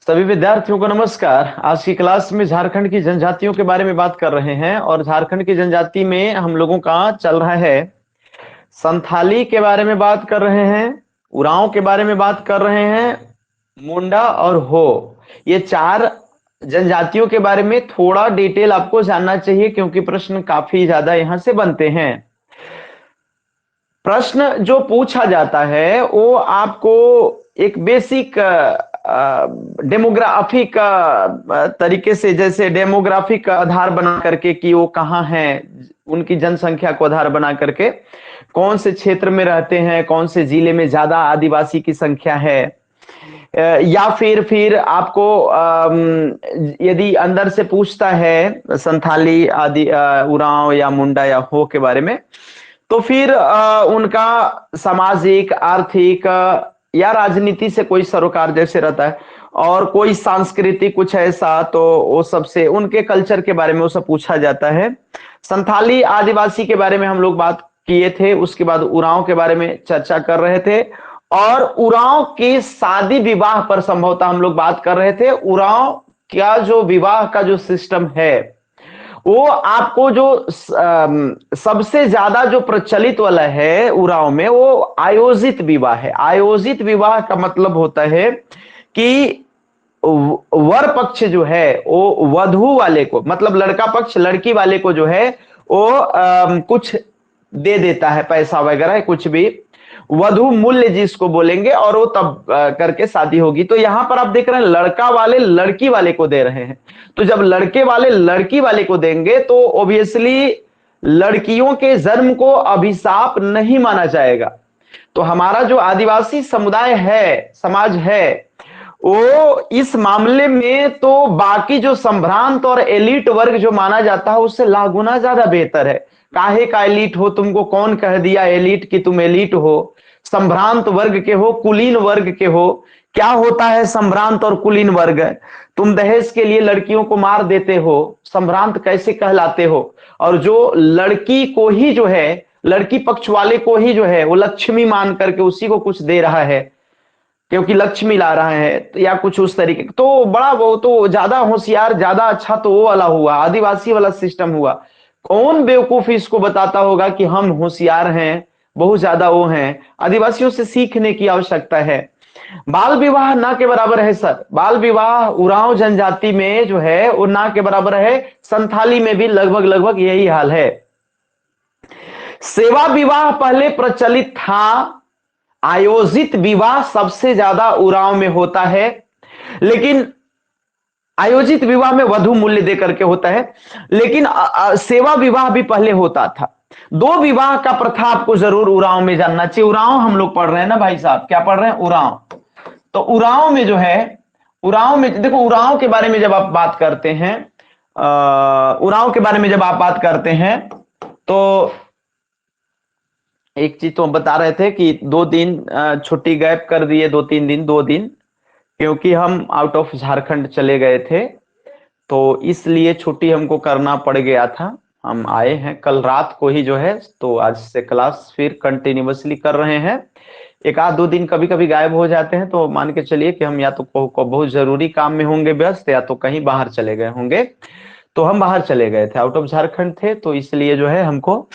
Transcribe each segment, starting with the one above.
सभी विद्यार्थियों को नमस्कार। आज की क्लास में झारखंड की जनजातियों के बारे में बात कर रहे हैं और झारखंड की जनजाति में हम लोगों का चल रहा है संथाली के बारे में बात कर रहे हैं, उरांव के बारे में बात कर रहे हैं, मुंडा और हो। ये चार जनजातियों के बारे में थोड़ा डिटेल आपको जानना चाहिए क्योंकि प्रश्न काफी ज्यादा यहां से बनते हैं। प्रश्न जो पूछा जाता है वो आपको एक बेसिक डेमोग्राफी का तरीके से, जैसे डेमोग्राफी का आधार बना करके कि वो कहाँ हैं, उनकी जनसंख्या को आधार बना करके कौन से क्षेत्र में रहते हैं, कौन से जिले में ज्यादा आदिवासी की संख्या है, या फिर आपको यदि अंदर से पूछता है संथाली आदि उरांव या मुंडा या हो के बारे में, तो फिर उनका सामाजिक, आर्थिक या राजनीति से कोई सरोकार जैसे रहता है और कोई सांस्कृतिक कुछ ऐसा, तो वो सबसे उनके कल्चर के बारे में वो सब पूछा जाता है। संथाली आदिवासी के बारे में हम लोग बात किए थे, उसके बाद उरांव के बारे में चर्चा कर रहे थे और उरांव की शादी विवाह पर संभवतः हम लोग बात कर रहे थे। उरांव का जो विवाह का जो सिस्टम है वो आपको जो सबसे ज्यादा जो प्रचलित वाला है उरांव में, वो आयोजित विवाह है। आयोजित विवाह का मतलब होता है कि वर पक्ष जो है वो वधू वाले को, मतलब लड़का पक्ष लड़की वाले को जो है वो कुछ दे देता है, पैसा वगैरह कुछ भी, वधू मूल्य जिसको बोलेंगे, और वो तब करके शादी होगी। तो यहां पर आप देख रहे हैं लड़का वाले लड़की वाले को दे रहे हैं। तो जब लड़के वाले लड़की वाले को देंगे तो ऑब्वियसली लड़कियों के जन्म को अभिशाप नहीं माना जाएगा। तो हमारा जो आदिवासी समुदाय है, समाज है, वो इस मामले में तो बाकी जो संभ्रांत और एलिट वर्ग जो माना जाता है उससे लाख गुना ज्यादा बेहतर है। काहे का एलिट हो, तुमको कौन कह दिया एलिट कि तुम एलिट हो? संभ्रांत वर्ग के हो, कुलीन वर्ग के हो। क्या होता है संभ्रांत और कुलीन वर्ग? तुम दहेज के लिए लड़कियों को मार देते हो, संभ्रांत कैसे कहलाते हो? और जो लड़की को ही जो है, लड़की पक्ष वाले को ही जो है वो लक्ष्मी मान करके उसी को कुछ दे रहा है क्योंकि लक्ष्मी ला रहा है, या कुछ उस तरीके। तो बड़ा, वो तो ज्यादा होशियार, ज्यादा अच्छा तो वो वाला हुआ, आदिवासी वाला सिस्टम हुआ। कौन बेवकूफ इसको बताता होगा कि हम होशियार हैं, बहुत ज्यादा वो हैं? आदिवासियों से सीखने की आवश्यकता है। बाल विवाह ना के बराबर है सर। बाल विवाह उरांव जनजाति में जो है वो ना के बराबर है। संथाली में भी लगभग यही हाल है। सेवा विवाह पहले प्रचलित था, आयोजित विवाह सबसे ज्यादा उरांव में होता है, लेकिन आयोजित विवाह में वधू मूल्य देकर के होता है, लेकिन सेवा विवाह भी पहले होता था। दो विवाह का प्रथा आपको जरूर उरांव में जानना चाहिए। उरांव हम लोग पढ़ रहे हैं ना भाई साहब, क्या पढ़ रहे हैं? उरांव। तो उरांव में जो है, उरांव में देखो, उरांव के बारे में जब आप बात करते हैं, उरांव के बारे में जब आप बात करते हैं तो एक चीज तो हम बता रहे थे कि 2 दिन छुट्टी गैप कर दिए, 2 दिन, क्योंकि हम आउट ऑफ झारखंड चले गए थे, तो इसलिए छुट्टी हमको करना पड़ गया था। हम आए हैं कल रात को ही जो है, तो आज से क्लास फिर कंटिन्यूअसली कर रहे हैं। एक आध 2 दिन कभी कभी गायब हो जाते हैं, तो मान के चलिए कि हम या तो बहुत जरूरी काम में होंगे व्यस्त, या तो कहीं बाहर चले गए होंगे। तो हम बाहर चले गए थे, आउट ऑफ झारखंड थे, तो इसलिए जो है हमको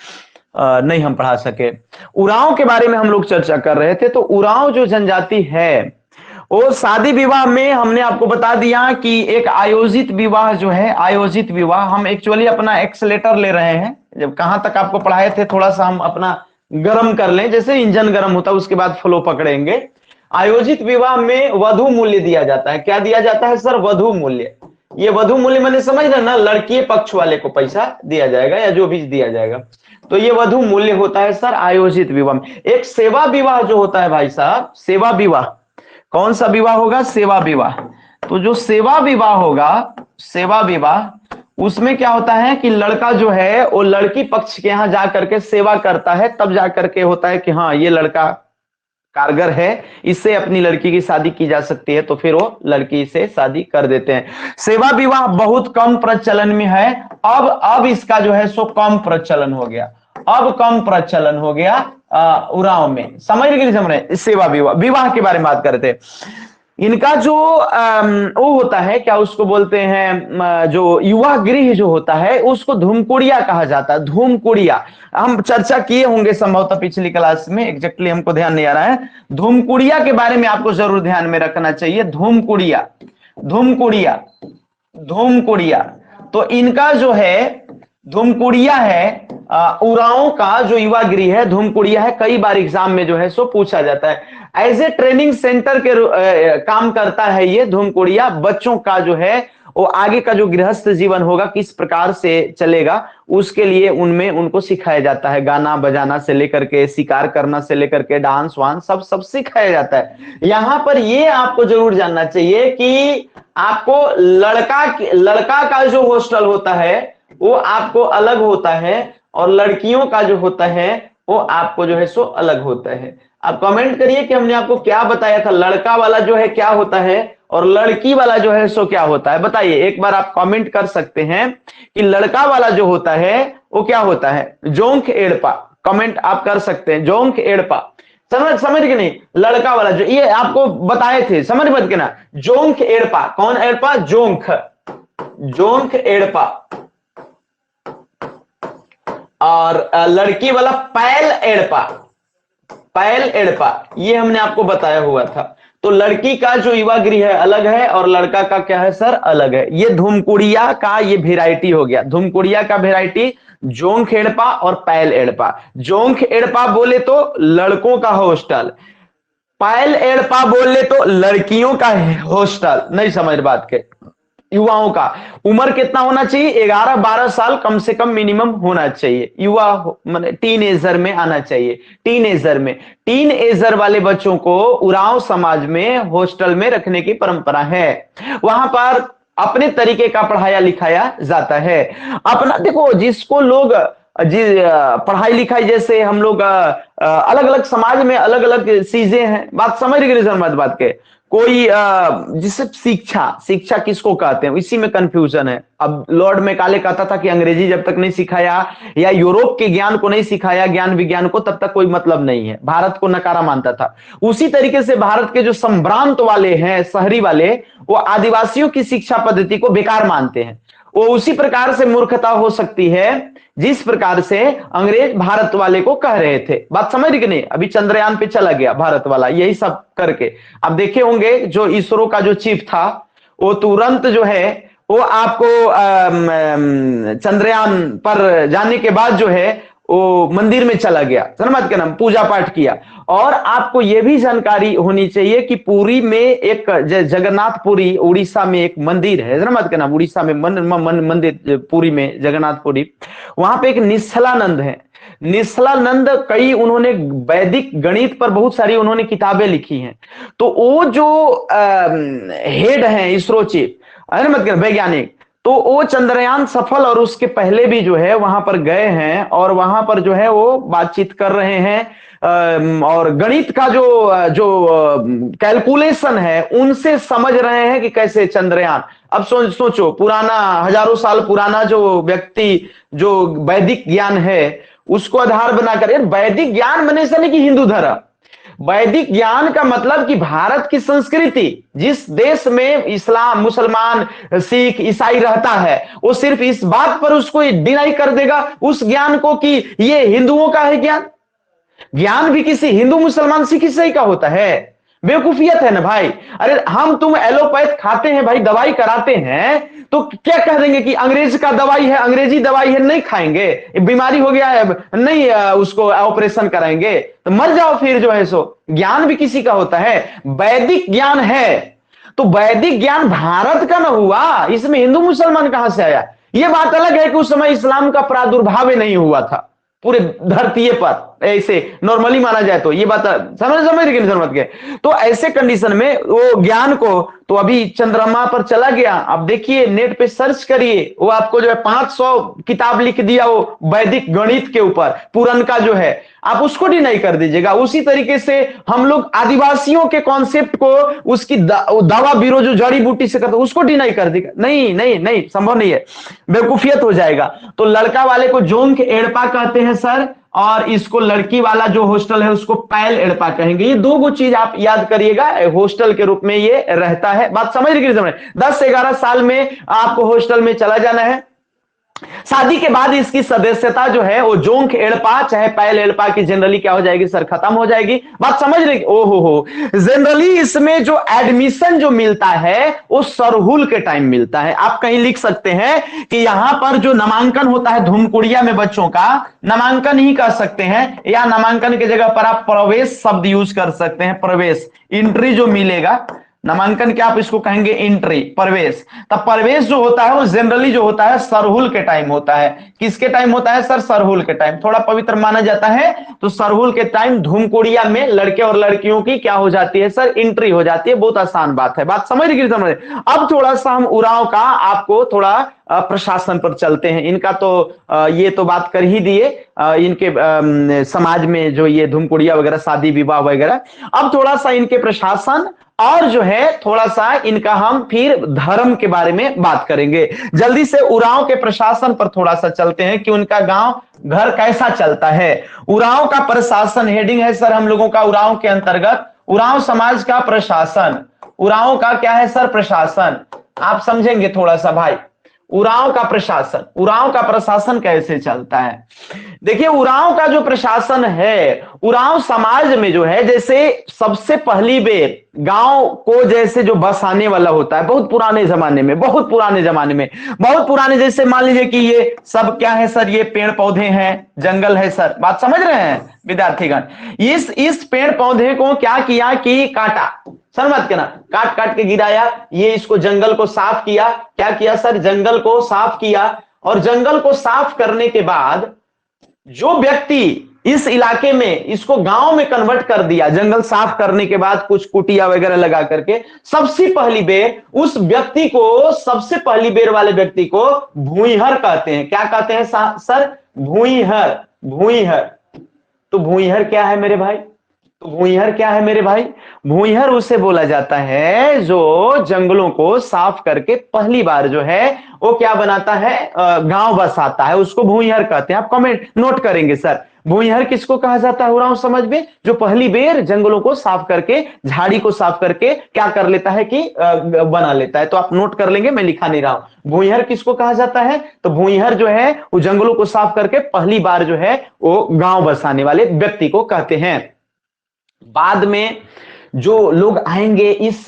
नहीं हम पढ़ा सके। उरांव के बारे में हम लोग चर्चा कर रहे थे। तो उरांव जो जनजाति है वो शादी विवाह में हमने आपको बता दिया कि एक आयोजित विवाह जो है, आयोजित विवाह, हम एक्चुअली अपना एक्सलेटर ले रहे हैं। जब कहां तक आपको पढ़ाए थे थोड़ा सा हम अपना गर्म कर लें, जैसे इंजन गर्म होता है उसके बाद फ्लो पकड़ेंगे। आयोजित विवाह में वधू मूल्य दिया जाता है। क्या दिया जाता है सर? वधू मूल्य। ये वधू मूल्य मैंने समझ रहे ना, लड़की पक्ष वाले को पैसा दिया जाएगा या जो भी दिया जाएगा, तो ये वधू मूल्य होता है सर आयोजित विवाह में। एक सेवा विवाह जो होता है भाई साहब, सेवा विवाह, कौन सा विवाह होगा? सेवा विवाह। तो जो सेवा विवाह होगा, सेवा विवाह, उसमें क्या होता है कि लड़का जो है वो लड़की पक्ष के यहां जाकर के सेवा करता है, तब जाकर के होता है कि हाँ ये लड़का कारगर है, इससे अपनी लड़की की शादी की जा सकती है, तो फिर वो लड़की से शादी कर देते हैं। सेवा विवाह बहुत कम प्रचलन में है। अब इसका जो है सो कम प्रचलन हो गया, अब कम प्रचलन हो गया उरांव में। समझ रहे कि नहीं समझ रहे? सेवा विवाह, विवाह के बारे में बात करते हैं। इनका जो वो होता है, क्या उसको बोलते हैं, जो युवा गृह जो होता है उसको धूमकुड़िया कहा जाता है। धूमकुड़िया हम चर्चा किए होंगे संभवतः पिछली क्लास में, एग्जैक्टली हमको ध्यान नहीं आ रहा है। धूमकुड़िया के बारे में आपको जरूर ध्यान में रखना चाहिए। धूमकुड़िया, धूमकुड़िया, धूमकुड़िया। तो इनका जो है धूमकुड़िया है, उरांव का जो युवा गृह है धूमकुड़िया है। कई बार एग्जाम में जो है सो पूछा जाता है। एज ए ट्रेनिंग सेंटर के काम करता है ये धूमकुड़िया। बच्चों का जो है वो आगे का जो गृहस्थ जीवन होगा किस प्रकार से चलेगा उसके लिए उनमें उनको सिखाया जाता है। गाना बजाना से लेकर के, शिकार करना से लेकर के, डांस वांस सब सब सिखाया जाता है। यहां पर ये आपको जरूर जानना चाहिए कि आपको लड़का का जो हॉस्टल होता है वो आपको अलग होता है और लड़कियों का जो होता है वो आपको जो है सो अलग होता है। आप कमेंट करिए कि हमने आपको क्या बताया था, लड़का वाला जो है क्या होता है और लड़की वाला जो है सो क्या होता है। बताइए, एक बार आप कमेंट कर सकते हैं कि लड़का वाला जो होता है वो क्या होता है। जोंक एड़पा कमेंट आप कर सकते हैं। जोंक एड़पा समझ के नहीं, लड़का वाला जो ये आपको बताए थे, समझ मत के ना। जोंक एड़पा, कौन एड़पा? जोंक, जोंक एड़पा। और लड़की वाला पैल एड़पा, पैल एड़पा, ये हमने आपको बताया हुआ था। तो लड़की का जो युवा गृह है अलग है और लड़का का क्या है सर, अलग है। ये धूमकुड़िया का ये वेराइटी हो गया। धूमकुड़िया का वेराइटी जोंक एड़पा और पैल एड़पा। जोंक एड़पा बोले तो लड़कों का हॉस्टल, पैल एड़पा बोले तो लड़कियों का हॉस्टल। नहीं समझ बात के। युवाओं का उम्र कितना होना चाहिए? 11-12 साल कम से कम मिनिमम होना चाहिए। युवा मतलब टीन एजर में आना चाहिए। टीन एजर में, टीन एजर वाले बच्चों को उरांव समाज में हॉस्टल में रखने की परंपरा है। वहां पर अपने तरीके का पढ़ाया लिखाया जाता है। अपना देखो, जिसको लोग जी पढ़ाई लिखाई, जैसे हम लोग अलग अलग समाज में अलग अलग चीजें हैं। बात समझ रही मत बात के। कोई जिसे शिक्षा, शिक्षा किसको कहते हैं इसी में कंफ्यूजन है। अब लॉर्ड मैकाले कहता था कि अंग्रेजी जब तक नहीं सिखाया या यूरोप के ज्ञान को नहीं सिखाया, ज्ञान विज्ञान को, तब तक कोई मतलब नहीं है। भारत को नकारा मानता था। उसी तरीके से भारत के जो संभ्रांत वाले हैं, शहरी वाले, वो आदिवासियों की शिक्षा पद्धति को बेकार मानते हैं। वो उसी प्रकार से मूर्खता हो सकती है जिस प्रकार से अंग्रेज भारत वाले को कह रहे थे। बात समझ कि नहीं? अभी चंद्रयान पे चला गया भारत वाला, यही सब करके। आप देखे होंगे जो इसरो का जो चीफ था वो तुरंत जो है वो आपको चंद्रयान पर जाने के बाद जो है वो मंदिर में चला गया, समझ के नाम पूजा पाठ किया। और आपको यह भी जानकारी होनी चाहिए कि पुरी में एक जगन्नाथपुरी, उड़ीसा में एक मंदिर है, समझ के नाम उड़ीसा में मंदिर, पुरी में जगन्नाथपुरी, वहां पे एक निश्चलानंद है। निश्चलानंद कई उन्होंने वैदिक गणित पर बहुत सारी उन्होंने किताबें लिखी हैं। तो वो जो हेड हैं इसरो चीफ, वैज्ञानिक, तो वो चंद्रयान सफल और उसके पहले भी जो है वहां पर गए हैं और वहां पर जो है वो बातचीत कर रहे हैं और गणित का जो कैलकुलेशन है उनसे समझ रहे हैं कि कैसे चंद्रयान। अब सोचो पुराना, हजारों साल पुराना जो व्यक्ति, जो वैदिक ज्ञान है उसको आधार बनाकर, वैदिक ज्ञान मैंने ऐसा नहीं कि हिंदू धर्म, वैदिक ज्ञान का मतलब कि भारत की संस्कृति, जिस देश में इस्लाम, मुसलमान, सिख, ईसाई रहता है, वो सिर्फ इस बात पर उसको डिनाई कर देगा उस ज्ञान को कि ये हिंदुओं का है ज्ञान। ज्ञान भी किसी हिंदू, मुसलमान, सिख, ईसाई का होता है। बेवकूफियत है ना भाई। अरे हम तुम एलोपैथ खाते हैं भाई, दवाई कराते हैं, तो क्या कह देंगे कि अंग्रेज का दवाई है, अंग्रेजी दवाई है, नहीं खाएंगे, बीमारी हो गया है नहीं उसको ऑपरेशन कराएंगे, तो मर जाओ फिर जो है सो। ज्ञान भी किसी का होता है, वैदिक ज्ञान है। तो वैदिक ज्ञान भारत का ना हुआ, इसमें हिंदू मुसलमान कहां से आया? यह बात अलग है कि उस समय इस्लाम का प्रादुर्भाव ही नहीं हुआ था पूरे धरती पर, ऐसे नॉर्मली माना जाए तो। ये बात समझ रही समझ के। तो ऐसे कंडीशन में वो ज्ञान को, तो अभी चंद्रमा पर चला गया। आप देखिए नेट पे सर्च करिए, वो आपको जो है 500 किताब लिख दिया वो वैदिक गणित के ऊपर, पुरन का जो है, आप उसको डिनाई कर दीजिएगा। उसी तरीके से हम लोग आदिवासियों के कॉन्सेप्ट को, उसकी दवा बीरो जो जड़ी बूटी से करते उसको डिनाई कर देगा। नहीं नहीं नहीं, संभव नहीं है, बेवकूफियत हो जाएगा। तो लड़का वाले को जोंक एड़पा कहते हैं सर, और इसको लड़की वाला जो हॉस्टल है उसको पैल एड़पा कहेंगे। ये दो चीज आप याद करिएगा, हॉस्टल के रूप में ये रहता है। बात समझ रही समझ 10 से 11 साल में आपको हॉस्टल में चला जाना है। शादी के बाद इसकी सदस्यता जो है वो जोंक एड़पा चाहे पैल एड़पा की जनरली क्या हो जाएगी सर, खत्म हो जाएगी। बात समझ रहे? ओहो हो, जनरली इसमें जो एडमिशन जो मिलता है वो सरहुल के टाइम मिलता है। आप कहीं लिख सकते हैं कि यहां पर जो नामांकन होता है धूमकुड़िया में बच्चों का, नामांकन ही कह सकते हैं, या नामांकन की जगह पर आप प्रवेश शब्द यूज कर सकते हैं। प्रवेश, एंट्री जो मिलेगा, नामांकन क्या आप इसको कहेंगे एंट्री, प्रवेश। तब प्रवेश जो होता है वो जनरली जो होता है सरहुल के टाइम होता है। किसके टाइम होता है सर? सरहुल के टाइम। थोड़ा पवित्र माना जाता है तो सरहुल के टाइम धूमकुड़िया में लड़के और लड़कियों की क्या हो जाती है सर? एंट्री हो जाती है। बहुत आसान बात है। बात समझ रही समझ? अब थोड़ा सा हम उरांव का आपको थोड़ा प्रशासन पर चलते हैं। इनका तो ये तो बात कर ही दिए, इनके समाज में जो ये धूमकुड़िया वगैरह शादी विवाह वगैरह। अब थोड़ा सा इनके प्रशासन और जो है थोड़ा सा इनका हम फिर धर्म के बारे में बात करेंगे। जल्दी से उरांव के प्रशासन पर थोड़ा सा चलते हैं कि उनका गांव घर कैसा चलता है। उरांव का प्रशासन हेडिंग है सर हम लोगों का उरांव के अंतर्गत, उरांव समाज का प्रशासन। उरांव का क्या है सर? प्रशासन। आप समझेंगे थोड़ा सा भाई, उरांव का प्रशासन, उरांव का प्रशासन कैसे चलता है। देखिए उरांव का जो प्रशासन है, उरांव समाज में जो है, जैसे सबसे पहली बेर गांव को जैसे जो बसाने वाला होता है बहुत पुराने जमाने में, बहुत पुराने जमाने में, बहुत पुराने, जैसे मान लीजिए कि ये सब क्या है सर? ये पेड़ पौधे हैं, जंगल है सर। बात समझ रहे हैं विद्यार्थीगण? इस पेड़ पौधे को क्या किया कि काटा, सर मत कहना, काट काट के गिराया। ये इसको जंगल को साफ किया। क्या किया सर? जंगल को साफ किया। और जंगल को साफ करने के बाद जो व्यक्ति इस इलाके में इसको गांव में कन्वर्ट कर दिया, जंगल साफ करने के बाद कुछ कुटिया वगैरह लगा करके, सबसे पहली बेर उस व्यक्ति को, सबसे पहली बेर वाले व्यक्ति को भूइहर कहते हैं। क्या कहते हैं सर? भूइहर। भूइहर। तो भूइहर क्या है मेरे भाई? तो भूइहर क्या है मेरे भाई? भूइहर उसे बोला जाता है जो जंगलों को साफ करके पहली बार जो है वो क्या बनाता है? गांव बसाता है, उसको भूइहर कहते हैं। आप कमेंट नोट करेंगे सर, भूइहर किसको कहा जाता है उरांव समाज में? जो पहली बेर जंगलों को साफ करके, झाड़ी को साफ करके क्या कर लेता है कि बना लेता है। तो आप नोट कर लेंगे, मैं लिखा नहीं रहा हूं। भूइहर किसको कहा जाता है? तो भूइहर जो है वो जंगलों को साफ करके पहली बार जो है वो गांव बसाने वाले व्यक्ति को कहते हैं। बाद में जो लोग आएंगे इस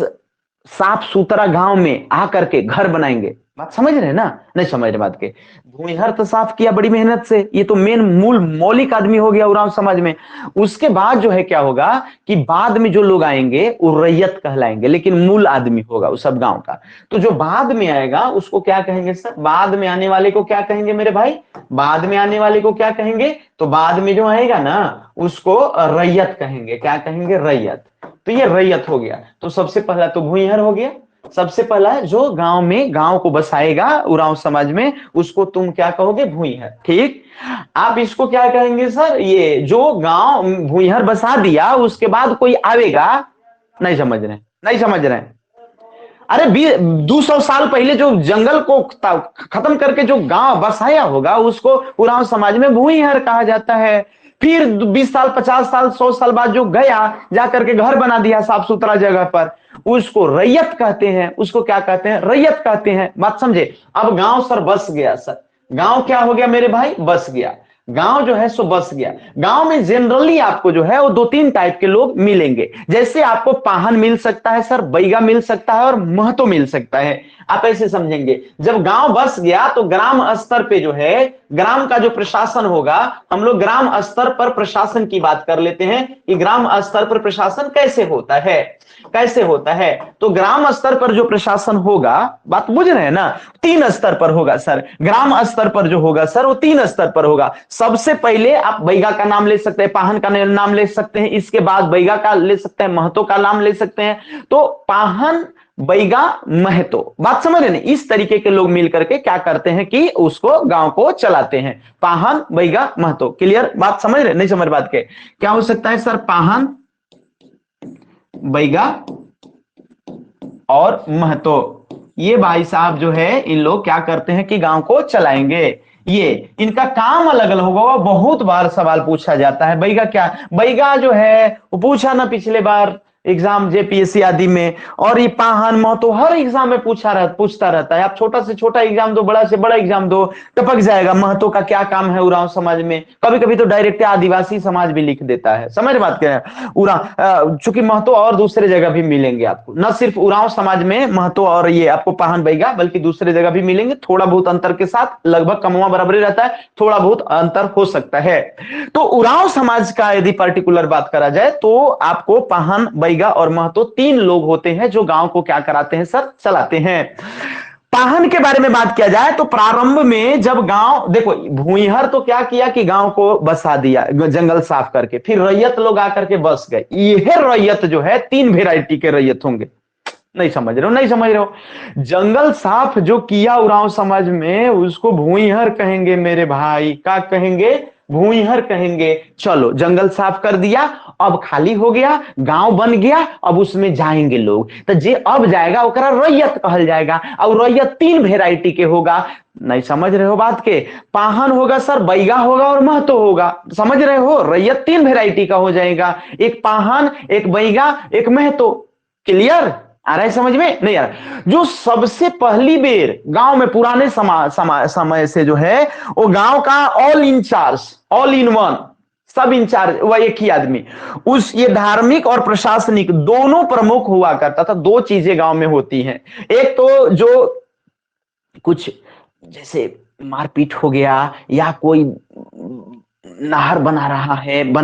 साफ सुथरा गांव में आकर के घर बनाएंगे। बात समझ रहे हैं ना? नहीं समझ रहे बात के? भूमिहर तो साफ किया बड़ी मेहनत से, ये तो मेन मूल मौलिक आदमी हो गया उरांव समाज में। उसके बाद जो है क्या होगा कि बाद में जो लोग आएंगे वो रैयत कहलाएंगे, लेकिन मूल आदमी होगा उस सब गांव का। तो जो बाद में आएगा उसको क्या कहेंगे सर? बाद में आने वाले को क्या कहेंगे मेरे भाई? बाद में आने वाले को क्या कहेंगे? तो बाद में जो आएगा ना उसको रैयत कहेंगे। क्या कहेंगे? रैयत। तो ये रैयत हो गया। तो सबसे पहला तो भूइहर हो गया, सबसे पहला जो गांव में गांव को बसाएगा उरांव समाज में, उसको तुम क्या कहोगे? भूइहर। ठीक। आप इसको क्या कहेंगे सर? ये जो गांव भूइहर बसा दिया उसके बाद कोई आवेगा, नहीं समझ रहे? नहीं समझ रहे? अरे 200 साल पहले जो जंगल को खत्म करके जो गांव बसाया होगा उसको उरांव समाज में भूइहर कहा जाता है। फिर 20 साल 50 साल 100 साल बाद जो गया जाकर के घर बना दिया साफ सुथरा जगह पर, उसको रैयत कहते हैं। उसको क्या कहते हैं? रैयत कहते हैं। बात समझे? अब गांव सर बस गया सर, गांव क्या हो गया मेरे भाई? बस गया। गांव जो है सो बस गया। गांव में जनरली आपको जो है वो 2-3 टाइप के लोग मिलेंगे। जैसे आपको पाहन मिल सकता है सर, बैगा मिल सकता है और महतो मिल सकता है। आप ऐसे समझेंगे, जब गांव बस गया तो ग्राम स्तर पे जो है ग्राम का जो प्रशासन होगा, हम लोग ग्राम स्तर पर प्रशासन की बात कर लेते हैं कि ग्राम स्तर पर प्रशासन कैसे होता है, कैसे होता है। तो ग्राम स्तर पर जो प्रशासन होगा, बात बुझ रहे हैं ना, 3 स्तर पर होगा सर। ग्राम स्तर पर जो होगा सर वो 3 स्तर पर होगा। सबसे पहले आप बैगा का नाम ले सकते हैं, पाहन का नाम ले सकते हैं, इसके बाद बैगा का ले सकते हैं, महतो का नाम ले सकते हैं। तो पाहन, बैगा, महतो, बात समझ रहे हैं? इस तरीके के लोग मिलकर के क्या करते हैं कि उसको गांव को चलाते हैं। पाहन, बैगा, महतो। क्लियर? बात समझ रहे? नहीं समझ बात के? क्या हो सकता है सर? पाहन, बैगा और महतो, ये भाई साहब जो है इन लोग क्या करते हैं कि गांव को चलाएंगे। ये इनका काम अलग अलग होगा। वो बहुत बार सवाल पूछा जाता है। बैगा क्या, बैगा जो है वो पूछा ना पिछले बार एग्जाम जेपीएससी आदि में, और ये पाहन महतो हर एग्जाम में पूछता रहता है। आप छोटा से छोटा एग्जाम दो, बड़ा से बड़ा एग्जाम दो, टपक जाएगा महतो का क्या काम है उरांव समाज में। कभी कभी तो डायरेक्ट आदिवासी समाज भी लिख देता है। समझ बात क्या है। चूंकि महतो और दूसरे जगह भी मिलेंगे आपको, न सिर्फ उरांव समाज में महतो और ये आपको पाहन बैगा, बल्कि दूसरे जगह भी मिलेंगे, थोड़ा बहुत अंतर के साथ, लगभग कमुआ बराबरी रहता है, थोड़ा बहुत अंतर हो सकता है। तो उरांव समाज का यदि पर्टिकुलर बात करा जाए तो आपको पाहन बैगा और महतो तीन लोग होते हैं जो गांव को क्या कराते हैं सर, चलाते हैं। पाहन के बारे में बात किया जाए तो प्रारंभ में जब गांव, देखो भूइहर तो क्या किया कि गांव को बसा दिया जंगल साफ करके, फिर रैयत लोग आकर के बस गए। यह रैयत जो है तीन वेराइटी के रैयत होंगे। नहीं समझ रहे हो, नहीं समझ रहे हो। जंगल साफ जो किया उरांव समाज में उसको भूइहर कहेंगे मेरे भाई। क्या कहेंगे, भूइहर कहेंगे। चलो जंगल साफ कर दिया, अब खाली हो गया, गांव बन गया, अब उसमें जाएंगे लोग, तो जे अब जाएगा ओकरा रैयत कहल जाएगा। और रैयत तीन वेराइटी के होगा। नहीं समझ रहे हो बात के। पाहन होगा सर, बैगा होगा और महतो होगा। समझ रहे हो, रैयत तीन वेराइटी का हो जाएगा, एक पाहन, एक बैगा, एक महतो। क्लियर, आ रहा है समझ में, नहीं आ रहा। जो सबसे पहली बेर गांव में पुराने समय से जो है वो गांव का all incharge, all in one, सब इंचार्ज वह एक ही आदमी, उस ये धार्मिक और प्रशासनिक दोनों प्रमुख हुआ करता था। दो चीजें गांव में होती हैं, एक तो जो कुछ जैसे मारपीट हो गया या कोई नहर बन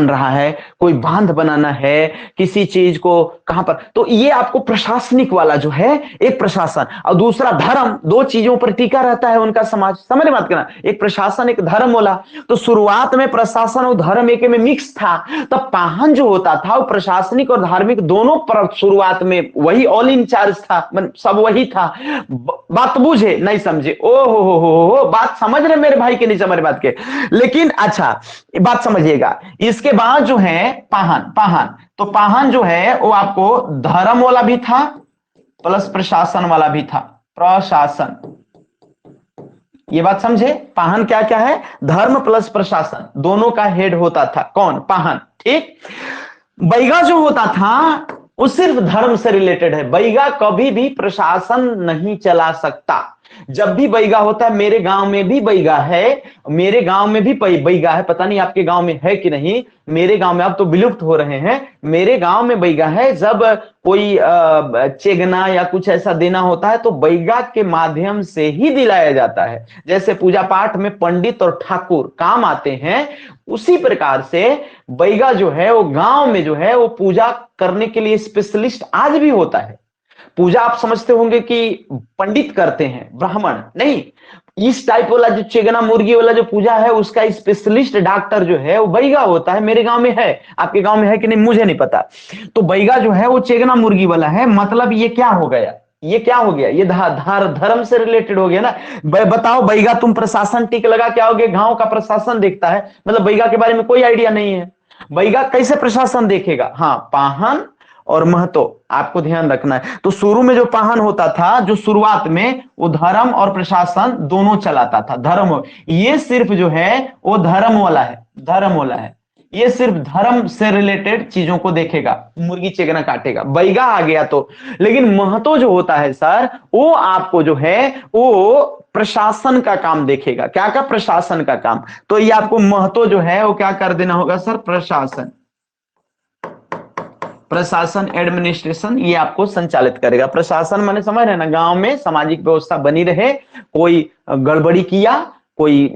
रहा है, कोई बांध बनाना है, किसी चीज को कहां पर, तो ये आपको प्रशासनिक वाला जो है एक प्रशासन, और दूसरा धर्म। दो चीजों पर टिका रहता है उनका समाज। समझ बात करना, एक प्रशासन एक धर्म वाला। तो शुरुआत में प्रशासन और धर्म एक में मिक्स था। तब पाहन जो होता था वो प्रशासनिक और धार्मिक दोनों पर शुरुआत में वही ऑल इंचार्ज था, सब वही था। बात बुझे, नहीं समझे, ओ हो, बात समझ रहे मेरे भाई के, नहीं समझ बात के। लेकिन अच्छा बात समझिएगा, इसके बाद जो है पाहन, तो पाहन जो है वो आपको धर्म वाला भी था प्लस प्रशासन वाला भी था। प्रशासन, ये बात समझे, पाहन क्या क्या है, धर्म प्लस प्रशासन दोनों का हेड होता था। कौन, पाहन। ठीक। बैगा जो होता था वो सिर्फ धर्म से रिलेटेड है। बैगा कभी भी प्रशासन नहीं चला सकता। जब भी बैगा होता है, मेरे गांव में भी बैगा है, मेरे गांव में भी बैगा है, पता नहीं आपके गांव में है कि नहीं। मेरे गांव में अब तो विलुप्त हो रहे हैं, मेरे गांव में बैगा है। जब कोई चेगना या कुछ ऐसा देना होता है तो बैगा के माध्यम से ही दिलाया जाता है। जैसे पूजा पाठ में पंडित और ठाकुर काम आते हैं, उसी प्रकार से बैगा जो है वो गांव में जो है वो पूजा करने के लिए स्पेशलिस्ट आज भी होता है। पूजा आप समझते होंगे कि पंडित करते हैं, ब्राह्मण नहीं। इस टाइप वाला जो चेगना मुर्गी वाला जो पूजा है उसका स्पेशलिस्ट डॉक्टर जो है वो बैगा होता है। मेरे गांव में है, आपके गांव में है कि नहीं मुझे नहीं पता। तो बैगा जो है वो चेगना मुर्गी वाला है। मतलब ये क्या हो गया, ये क्या हो गया, ये धर्म से रिलेटेड हो गया ना। बताओ बैगा तुम प्रशासन टिक लगा क्या हो गया, गांव का प्रशासन देखता है, मतलब बैगा के बारे में कोई आइडिया नहीं है। बैगा कैसे प्रशासन देखेगा। हाँ, पाहन और महतो आपको ध्यान रखना है। तो शुरू में जो पाहन होता था, जो शुरुआत में वो धर्म और प्रशासन दोनों चलाता था। धर्म, ये सिर्फ जो है वो धर्म वाला है, धर्म वाला है। ये सिर्फ धर्म से रिलेटेड चीजों को देखेगा, मुर्गी चेगना काटेगा, बैगा आ गया तो। लेकिन महतो जो होता है सर, वो आपको जो है वो प्रशासन का काम देखेगा। क्या का, प्रशासन का काम। तो ये आपको महतो जो है वो क्या कर देना होगा सर, प्रशासन, प्रशासन एडमिनिस्ट्रेशन ये आपको संचालित करेगा। प्रशासन माने समझ रहे ना, गांव में सामाजिक व्यवस्था बनी रहे, कोई गड़बड़ी किया, कोई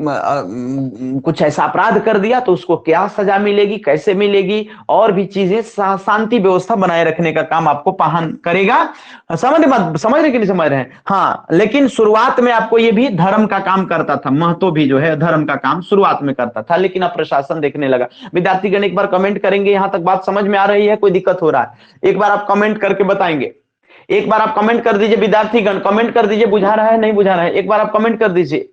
कुछ ऐसा अपराध कर दिया तो उसको क्या सजा मिलेगी, कैसे मिलेगी, और भी चीजें शांति व्यवस्था बनाए रखने का काम आपको पाहन करेगा। समझ रहे कि नहीं समझ रहे हैं। हाँ, लेकिन शुरुआत में आपको ये भी धर्म का काम करता था। महतो भी जो है धर्म का काम शुरुआत में करता था, लेकिन अब प्रशासन देखने लगा। विद्यार्थीगण एक बार कमेंट करेंगे, यहां तक बात समझ में आ रही है, कोई दिक्कत हो रहा है, एक बार आप कमेंट करके बताएंगे। एक बार आप कमेंट कर दीजिए, विद्यार्थीगण कमेंट कर दीजिए, बुझा रहा है नहीं बुझा रहा है, एक बार आप कमेंट कर दीजिए।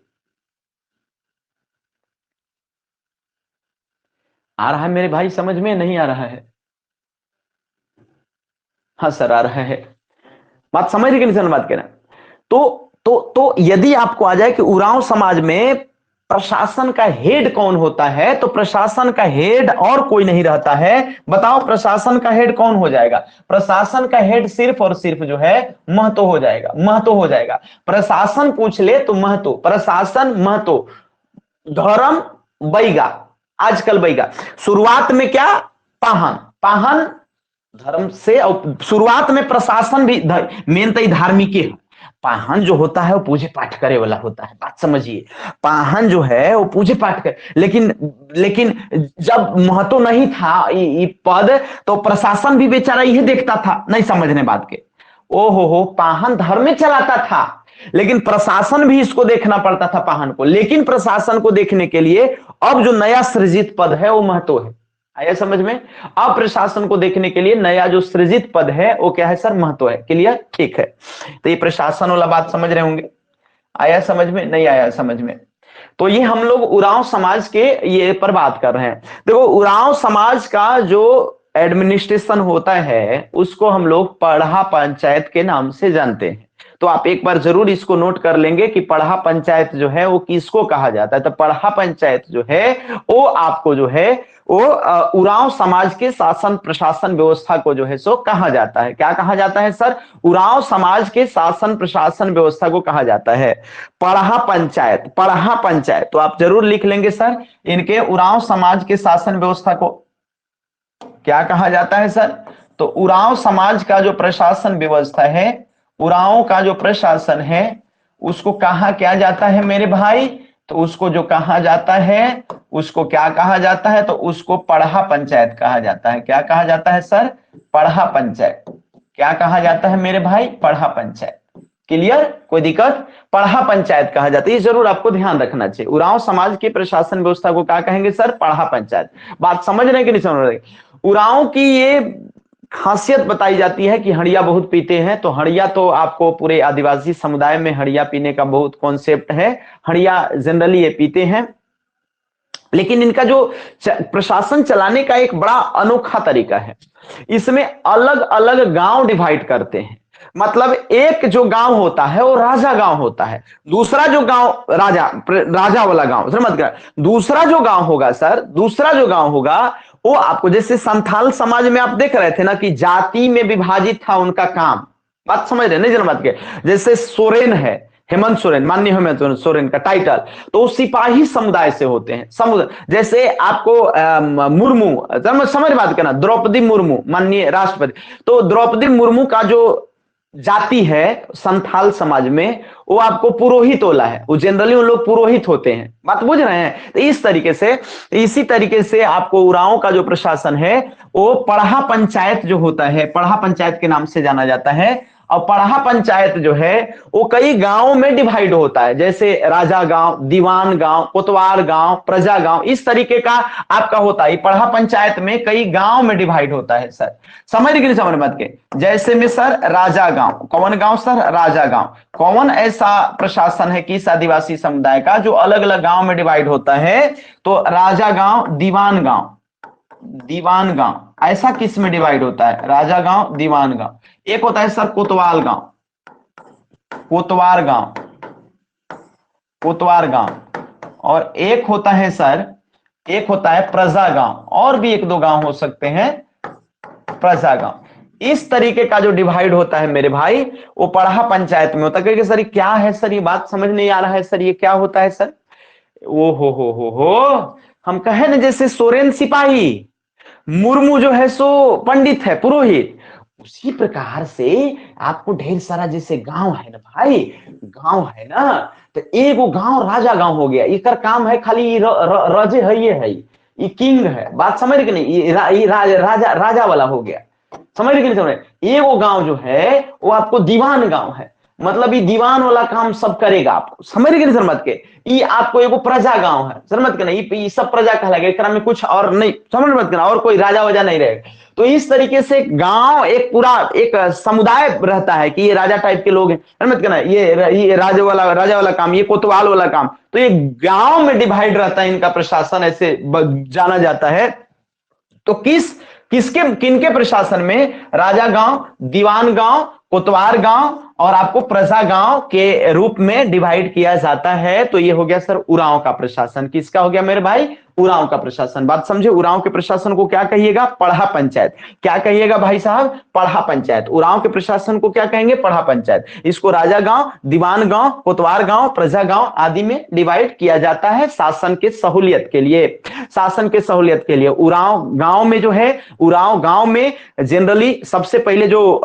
आ रहा है मेरे भाई, समझ में नहीं आ रहा है। हाँ सर आ रहा है, बात समझ रही कि नहीं समझ बात कहना। तो यदि आपको आ जाए कि उरांव समाज में प्रशासन का हेड कौन होता है? तो प्रशासन का हेड और कोई नहीं रहता है। बताओ प्रशासन का हेड कौन हो जाएगा? प्रशासन का हेड सिर्फ और सिर्फ जो है महतो हो जाएगा, महतो हो जाएगा। प्रशासन पूछ ले तो महतो, प्रशासन महतो, धर्म बैगा, आजकल बैगा। शुरुआत में क्या? पाहन, पाहन धर्म से, और शुरुआत में प्रशासन भी मेन तो धार्मिक है। पाहन जो होता है वो पूजे पाठ करे वाला होता है, बात समझिए। पाहन जो है वो पूजे पाठ करे, लेकिन जब महत्व नहीं था ये पद, तो प्रशासन भी बेचारा यही देखता था, नहीं समझने बात के। ओ हो, पाहन धर्म में चलाता था, लेकिन प्रशासन भी इसको देखना पड़ता था पाहन को। लेकिन प्रशासन को देखने के लिए अब जो नया सृजित पद है वो महत्व है। आया समझ में? अब प्रशासन को देखने के लिए नया जो सृजित पद है वो क्या है सर? महत्व है। क्लियर? ठीक है। तो ये प्रशासन वाला बात समझ रहे होंगे। आया समझ में? नहीं आया समझ में? तो ये हम लोग उरांव समाज के ये पर बात कर रहे हैं। देखो उरांव समाज का जो एडमिनिस्ट्रेशन होता है उसको हम लोग पढ़ा पंचायत के नाम से जानते हैं। तो आप एक बार जरूर इसको नोट कर लेंगे कि पढ़ा पंचायत जो है वो किसको कहा जाता है। तो पढ़ा पंचायत जो है वो आपको जो है वो उरांव समाज के शासन प्रशासन व्यवस्था को जो है सो कहा जाता है। क्या कहा जाता है सर? उरांव समाज के शासन प्रशासन व्यवस्था को कहा जाता है पढ़ा पंचायत। पढ़ा पंचायत तो आप जरूर लिख लेंगे सर, इनके उरांव समाज के शासन व्यवस्था को क्या कहा जाता है सर? तो उरांव समाज का जो प्रशासन व्यवस्था है, उरांव का जो प्रशासन है उसको कहा क्या जाता है मेरे भाई? तो उसको जो कहा जाता है उसको क्या कहा जाता है? तो उसको पढ़ा पंचायत कहा जाता है। क्या कहा जाता है सर? पढ़ा पंचायत। क्या कहा जाता है मेरे भाई? पढ़ा पंचायत। क्लियर? कोई दिक्कत? पढ़ा पंचायत कहा जाता है, ये जरूर आपको ध्यान रखना चाहिए। उरांव समाज की प्रशासन व्यवस्था को क्या कहेंगे सर? पढ़ा पंचायत। बात समझ रहे हैं कि नहीं समझ रहे? उरांव की ये खासियत बताई जाती है कि हड़िया बहुत पीते हैं। तो हड़िया तो आपको पूरे आदिवासी समुदाय में हड़िया पीने का बहुत कॉन्सेप्ट है। हड़िया जनरली ये पीते हैं, लेकिन इनका जो प्रशासन चलाने का एक बड़ा अनोखा तरीका है। इसमें अलग अलग गांव डिवाइड करते हैं। मतलब एक जो गांव होता है वो राजा गांव होता है, दूसरा जो गांव राजा वाला गांव, समझ गए? दूसरा जो गांव होगा सर, दूसरा जो गांव होगा वो आपको, जैसे संथाल समाज में आप देख रहे थे ना कि जाति में विभाजित था उनका काम। बात समझ रहे नहीं? जन बात के जैसे सोरेन है, हेमंत सोरेन, माननीय हेमंत सोरेन का टाइटल, तो सिपाही समुदाय से होते हैं। समुदाय जैसे आपको मुर्मू, समझ बात करना, द्रौपदी मुर्मू माननीय राष्ट्रपति, तो द्रौपदी मुर्मू का जो जाति है संथाल समाज में वो आपको पुरोहित वाला है। वो जनरली उन लोग पुरोहित होते हैं। बात बुझ रहे हैं? तो इस तरीके से, इसी तरीके से आपको उरांव का जो प्रशासन है वो पढ़ा पंचायत जो होता है, पढ़ा पंचायत के नाम से जाना जाता है। और पढ़ा पंचायत जो है वो कई गांवों में डिवाइड होता है, जैसे राजा गांव, दीवान गांव, कोतवाल गांव, प्रजा गांव, इस तरीके का आपका होता है। पढ़ा पंचायत में कई गांव में डिवाइड होता है सर। समझ गए? समझ मत के जैसे में सर राजा गांव, कौन गांव सर? राजा गांव। कौन ऐसा प्रशासन है किस आदिवासी समुदाय का जो अलग अलग गांव में डिवाइड होता है? तो राजा गांव, दीवान गांव, दीवान गांव, ऐसा किस में डिवाइड होता है? राजा गांव, दीवान गांव। एक होता है सर कोतवाल गांव, कोतवार गांव, कोतवार गांव, और एक होता है सर, एक होता है प्रजा गांव, और भी एक दो गांव हो सकते हैं प्रजा गांव। इस तरीके का जो डिवाइड होता है मेरे भाई वो पढ़ा पंचायत में होता है। कि सर ये क्या है सर? ये बात समझ नहीं आ रहा है सर, ये क्या होता है सर? ओ हो, हम कहे ना जैसे सोरेन सिपाही, मुर्मू जो है सो पंडित है, पुरोहित, उसी प्रकार से आपको ढेर सारा जैसे गांव है ना भाई, गांव है ना, तो एक वो गांव राजा गांव हो गया। इसका काम है खाली राजे है, ये किंग है। बात समझ रहे कि नहीं? ये राजा वाला हो गया। समझ रहे कि नहीं समझ रहे? ये वो गांव जो है वो आपको दीवान गांव है, मतलब ये दीवान वाला काम सब करेगा आपको। समझ रहे सर मत के? ये आपको एगो प्रजा गांव है, सर मत के ना, ये सब प्रजा कहलाएगा, एक में कुछ और नहीं, समझ मत के ना, और कोई राजा वजा नहीं रहेगा। तो इस तरीके से गांव एक पूरा एक समुदाय रहता है कि ये राजा टाइप के लोग हैं, समझ मत के ना, ये राजा वाला काम, ये कोतवाल वाला काम। तो ये गांव में डिवाइड रहता है इनका प्रशासन, ऐसे जाना जाता है। तो किसके प्रशासन में? राजा गांव, दीवान गांव, कोतवार गांव और आपको प्रजा गांव के रूप में डिवाइड किया जाता है। तो ये हो गया सर उरांव का प्रशासन। किसका हो गया मेरे भाई? उरांव का प्रशासन। बात समझे? उरांव के प्रशासन को क्या कहिएगा? पढ़ा पंचायत। क्या कहिएगा भाई साहब? पढ़ा पंचायत। उरांव के प्रशासन को क्या कहेंगे? पढ़ा पंचायत। इसको राजा गांव, दीवान गांव, कोतवार गांव, प्रजा गांव आदि में डिवाइड किया जाता है शासन के सहूलियत के लिए। शासन के सहूलियत के लिए उरांव गांव में जो है, उरांव गांव में जनरली सबसे पहले जो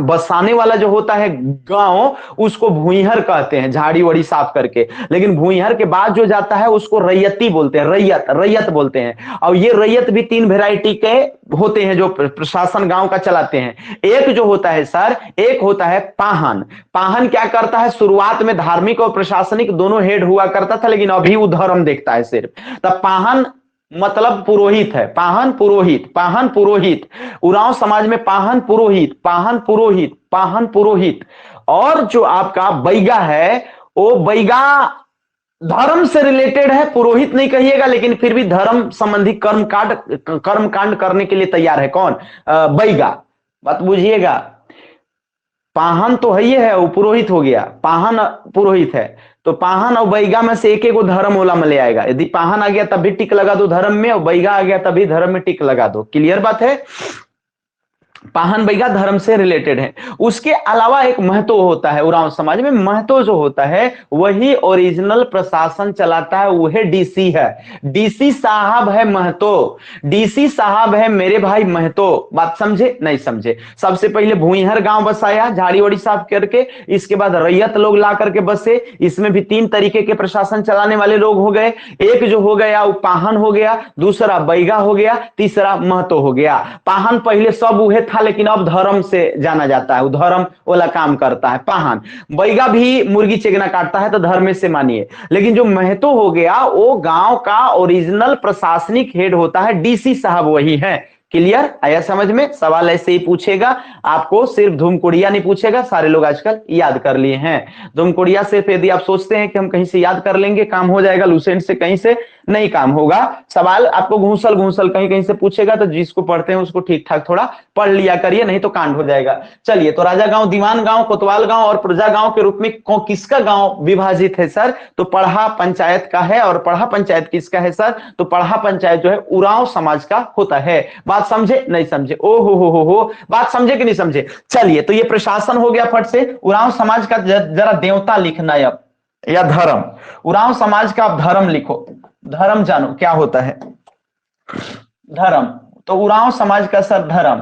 बसाने वाला जो होता है गांव, उसको भूइहर कहते हैं, झाड़ी वड़ी साफ करके। लेकिन भूइहर के बाद जो जाता है उसको रैयती बोलते हैं, रैयत, रैयत बोलते हैं। और ये रैयत भी 3 वैरायटी के होते हैं जो प्रशासन गांव का चलाते हैं। एक जो होता है सर, एक होता है पाहन। पाहन क्या करता है? शुरुआत में धार्मिक और प्रशासनिक दोनों हेड हुआ करता था, लेकिन अभी वो धर्म देखता है सिर्फ। तब पाहन मतलब पुरोहित है। पाहन पुरोहित, पाहन पुरोहित। उरांव समाज में पाहन पुरोहित, पाहन पुरोहित, पाहन पुरोहित। और जो आपका बैगा है, वो बैगा धर्म से रिलेटेड है, पुरोहित नहीं कहिएगा, लेकिन फिर भी धर्म संबंधी कर्मकांड करने के लिए तैयार है। कौन? बैगा। बात बुझिएगा। पाहन तो है वो पुरोहित हो गया, पाहन पुरोहित है। तो पाहन और बैगा में से एक एक धर्म ओला में ले आएगा। यदि पाहन आ गया तब भी टिक लगा दो धर्म में, और बैगा आ गया तब भी धर्म में टिक लगा दो। क्लियर बात है? पाहन बैगा धर्म से रिलेटेड है। उसके अलावा एक महतो होता है उरांव समाज में। महतो जो होता है वही ओरिजिनल प्रशासन चलाता है, वह डीसी है। डीसी साहब है महतो, डीसी साहब है मेरे भाई महतो। बात समझे? नहीं समझे? सबसे पहले भूइहर गांव बसाया झाड़ी वड़ी साफ करके, इसके बाद रैयत लोग ला करके बसे। इसमें भी 3 तरीके के प्रशासन चलाने वाले लोग हो गए। एक जो हो गया वो पाहन हो गया, दूसरा बैगा हो गया, तीसरा महतो हो गया। पाहन पहले सब उहे था, लेकिन अब धर्म से जाना जाता है, वो धर्म वाला काम करता है पाहन। बैगा भी मुर्गी चेगना काटता है तो धर्म से मानिए। लेकिन जो महतो हो गया वो गांव का ओरिजिनल प्रशासनिक हेड होता है, डीसी साहब वही है। क्लियर? आया समझ में? सवाल ऐसे ही पूछेगा आपको, सिर्फ धूमकुड़िया नहीं पूछेगा, सारे लोग आजकल याद कर लिए हैं। धूमकुड़िया सिर्फ यदि आप सोचते हैं कि हम कहीं से याद कर लेंगे काम हो जाएगा, लूसेंट से कहीं से नहीं काम होगा। सवाल आपको घूसल घूसल कहीं कहीं से पूछेगा, तो जिसको पढ़ते हैं उसको ठीक ठाक थोड़ा पढ़ लिया करिए, नहीं तो कांड हो जाएगा। चलिए, तो राजा गांव, दीवान गांव, कोतवाल गांव और प्रजा गांव के रूप में किसका गांव विभाजित है सर? तो पढ़ा पंचायत का है। और पढ़ा पंचायत किसका है सर? तो पढ़ा पंचायत जो है उरांव समाज का होता है। बात समझे? नहीं समझे? ओ हो, बात समझे कि नहीं समझे? चलिए, तो ये प्रशासन हो गया फट से। उरांव समाज का जरा देवता लिखना है अब, या धर्म। उरांव समाज का आप धर्म लिखो, धर्म जानो क्या होता है धर्म। तो उरांव समाज का सर धर्म,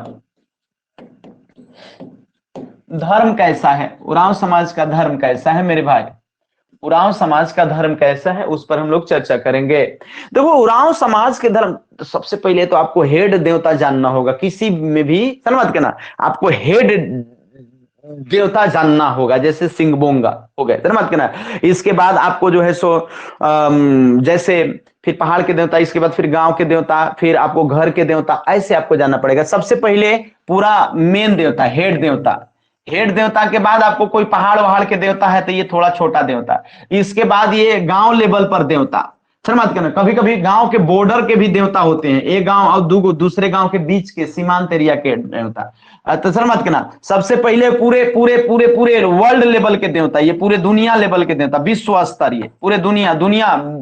धर्म कैसा है? उरांव समाज का धर्म कैसा है मेरे भाई? उरांव समाज का धर्म कैसा है उस पर हम लोग चर्चा करेंगे। देखो, उरांव समाज के धर्म, तो सबसे पहले तो आपको हेड देवता जानना होगा। किसी में भी समझ के ना, आपको हेड देवता जानना होगा। जैसे सिंगबोंगा हो गए, मत कहना। इसके बाद आपको जो है सो जैसे फिर पहाड़ के देवता, इसके बाद फिर गांव के देवता, फिर आपको घर के देवता, ऐसे आपको जानना पड़ेगा। सबसे पहले पूरा मेन देवता, हेड देवता। हेड देवता के बाद आपको कोई पहाड़ वहाड़ के देवता है तो ये थोड़ा छोटा देवता। इसके बाद ये गांव लेवल पर देवता। मत करना, कभी कभी गांव के बॉर्डर के भी देवता होते हैं, एक गांव और दूसरे गांव के बीच के सीमांत एरिया के देवता। तो सर मत कहना, सबसे पहले पूरे पूरे पूरे पूरे वर्ल्ड लेवल के देवता, ये पूरे दुनिया लेवल के देवता, विश्व स्तरीय, पूरे दुनिया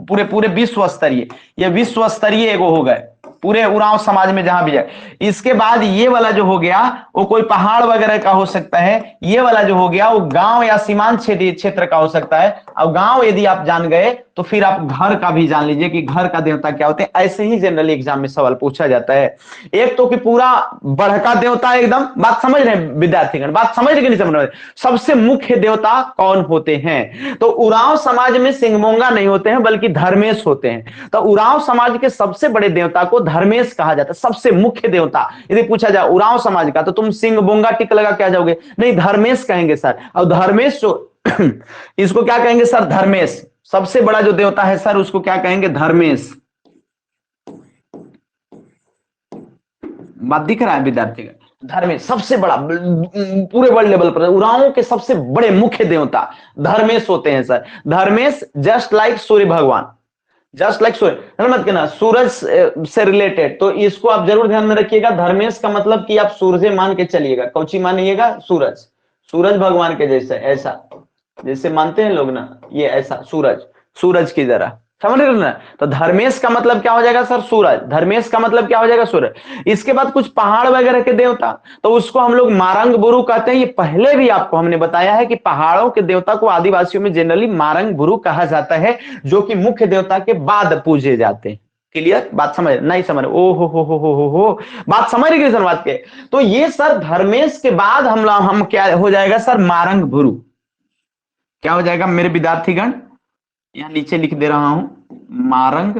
पूरे पूरे विश्व स्तरीय, ये विश्व स्तरीय एगो हो गए पूरे उरांव समाज में जहां भी जाए। इसके बाद ये वाला जो हो गया वो कोई पहाड़ वगैरह का हो सकता है। ये वाला जो हो गया वो गांव या सीमांत क्षेत्र का हो सकता है। अब गांव यदि आप जान गए तो फिर आप घर का भी जान लीजिए कि घर का देवता क्या होते हैं। ऐसे ही जनरली एग्जाम में सवाल पूछा जाता है। एक तो कि पूरा बड़का देवता एकदम, बात समझ रहे हैं विद्यार्थीगण? बात समझ रहे कि नहीं समझ रहे? सबसे मुख्य देवता कौन होते हैं? तो उरांव समाज में सिंगमोंगा नहीं होते हैं बल्कि धर्मेश होते हैं। तो उरांव समाज के सबसे बड़े देवता को धर्मेश कहा जाता है, सबसे मुख्य देवता। यदि पूछा जाए उरांव समाज का तो तुम सिंगबोंगा टिक लगा क्या जाओगे? नहीं, धर्मेश कहेंगे सर। और धर्मेश जो इसको क्या कहेंगे सर? धर्मेश। सबसे बड़ा जो देवता है सर उसको क्या कहेंगे? धर्मेश। बात दिख रहा है विद्यार्थी का? धर्मेश सबसे बड़ा, पूरे वर्ल्ड लेवल पर उरांव के सबसे बड़े मुख्य देवता धर्मेश होते हैं सर। धर्मेश जस्ट लाइक सूर्य भगवान, जस्ट लाइक सूर्य, मत कहना सूरज से रिलेटेड, तो इसको आप जरूर ध्यान में रखिएगा। धर्मेश का मतलब कि आप सूर्य मान के चलिएगा, कौची मानिएगा, सूरज, सूरज भगवान के जैसे, ऐसा जैसे मानते हैं लोग ना, ये ऐसा सूरज, सूरज की तरह, समझ रहे ना। तो धर्मेश का मतलब क्या हो जाएगा सर, सूरज, धर्मेश का मतलब क्या हो जाएगा, सूरज। इसके बाद कुछ पहाड़ वगैरह के देवता, तो उसको हम लोग मारंग बुरु कहते हैं। ये पहले भी आपको हमने बताया है कि पहाड़ों के देवता को आदिवासियों में जनरली मारंग बुरु कहा जाता है, जो कि मुख्य देवता के बाद पूजे जाते हैं। क्लियर बात, समझ नहीं समझ, ओ हो, बात समझ रही किस बात के। तो ये सर धर्मेश के बाद हम क्या हो जाएगा सर, मारंग बुरु क्या हो जाएगा मेरे विद्यार्थीगण, यहां नीचे लिख दे रहा हूं, मारंग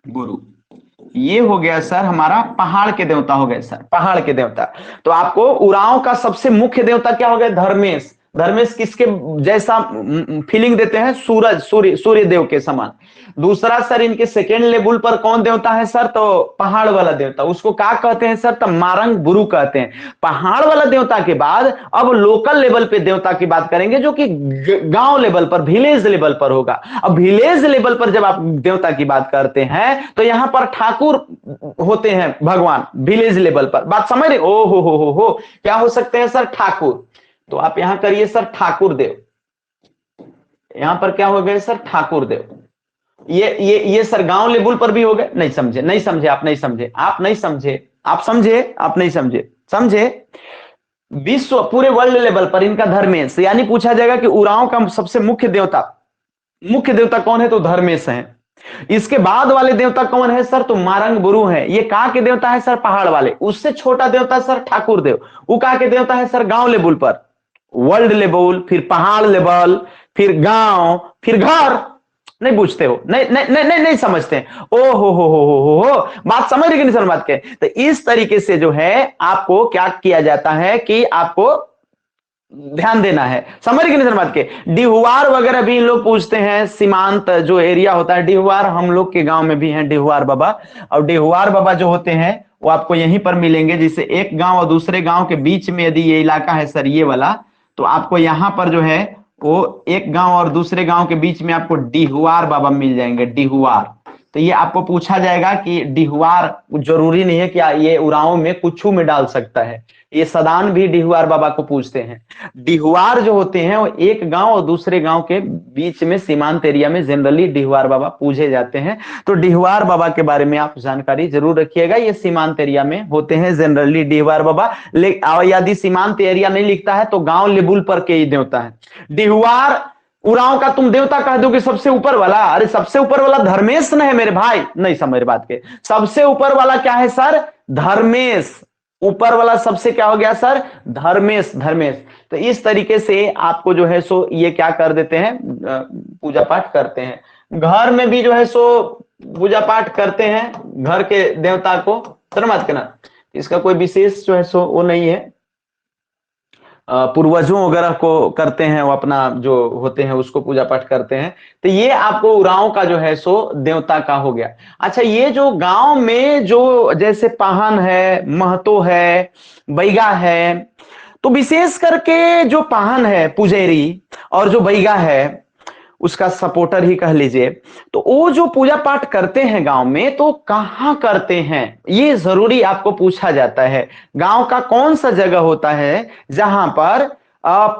गुरु। ये हो गया सर हमारा पहाड़ के देवता हो गए सर, पहाड़ के देवता। तो आपको उरांव का सबसे मुख्य देवता क्या हो गया, धर्मेश। धर्मेश किसके जैसा फीलिंग देते हैं, सूरज, सूर्य देव के समान। दूसरा सर इनके सेकेंड लेवल पर कौन देवता है सर, तो पहाड़ वाला देवता, उसको क्या कहते हैं सर, तो मारंग बुरु कहते हैं। पहाड़ वाला देवता के बाद अब लोकल लेवल पे देवता की बात करेंगे, जो कि गांव लेवल पर, विलेज लेवल पर होगा। अब विलेज लेवल पर जब आप देवता की बात करते हैं तो यहां पर ठाकुर होते हैं भगवान, विलेज लेवल पर, बात समझ रहे, ओ हो, क्या हो सकते हैं सर, ठाकुर। तो आप यहां करिए सर ठाकुर देव, यहां पर क्या हो गए सर, ठाकुर देव। ये सर गांव लेवल पर भी हो गए, नहीं समझे, नहीं समझे, आप नहीं समझे, आप नहीं समझे, आप समझे, आप नहीं समझे, समझे। विश्व पूरे वर्ल्ड लेवल पर इनका धर्मेश, यानी पूछा जाएगा कि उरांव का सबसे मुख्य देवता कौन है, तो धर्मेश है। इसके बाद वाले देवता कौन है सर, तो मारंग बुरु है। ये कहां के देवता है सर, पहाड़ वाले। उससे छोटा देवता सर ठाकुर देव, वो कहां के देवता है सर, गांव लेवल पर, वर्ल्ड लेवल, फिर पहाड़ लेवल, फिर गांव, फिर घर। नहीं पूछते हो, नहीं समझते हैं, ओ हो, बात समझ रही कि नहीं सर बात के। तो इस तरीके से जो है आपको क्या किया जाता है कि आपको ध्यान देना है, समझ रहे कि नहीं सर बात के। डिहुआर वगैरह भी लोग पूछते हैं, सीमांत जो एरिया होता है डिहुआर, हम लोग के गांव में भी हैं डिहुआर बाबा। और डिहुआर बाबा जो होते हैं वो आपको यहीं पर मिलेंगे, जिससे एक गांव और दूसरे गांव के बीच में यदि ये इलाका है सर, ये वाला, तो आपको यहां पर जो है वो एक गांव और दूसरे गांव के बीच में आपको डिहुआर बाबा मिल जाएंगे, डिहुआर। तो ये आपको पूछा जाएगा कि डिहुआर, जरूरी नहीं है कि ये उरांव में कुछ में डाल सकता है, ये सदान भी डिहुआर बाबा को पूछते हैं। डिहुआर जो होते हैं वो एक गांव और दूसरे गांव के बीच में सीमांत एरिया में जनरली डिहुआर बाबा पूजे जाते हैं। तो डिहुआर बाबा के बारे में आप जानकारी जरूर रखिएगा, ये सीमांत एरिया में होते हैं जनरली डिहुआर बाबा। यदि सीमांत एरिया नहीं लिखता है तो गांव लेवल पर के ही देवता है। डिहुआर उरांव का तुम देवता कह दोगे सबसे ऊपर वाला, अरे सबसे ऊपर वाला धर्मेश न है मेरे भाई, नहीं समझ बात के। सबसे ऊपर वाला क्या है सर, धर्मेश, ऊपर वाला सबसे क्या हो गया सर, धर्मेश, धर्मेश। तो इस तरीके से आपको जो है सो ये क्या कर देते हैं, पूजा पाठ करते हैं। घर में भी जो है सो पूजा पाठ करते हैं घर के देवता को, मत करना, इसका कोई विशेष जो है सो वो नहीं है। पूर्वजों वगैरह को करते हैं, वो अपना जो होते हैं उसको पूजा पाठ करते हैं। तो ये आपको उरांव का जो है सो देवता का हो गया। अच्छा, ये जो गांव में जो जैसे पाहन है, महतो है, बैगा है, तो विशेष करके जो पाहन है पुजेरी और जो बैगा है उसका सपोर्टर ही कह लीजिए, तो वो जो पूजा पाठ करते हैं गांव में, तो कहां करते हैं ये जरूरी आपको पूछा जाता है। गांव का कौन सा जगह होता है जहां पर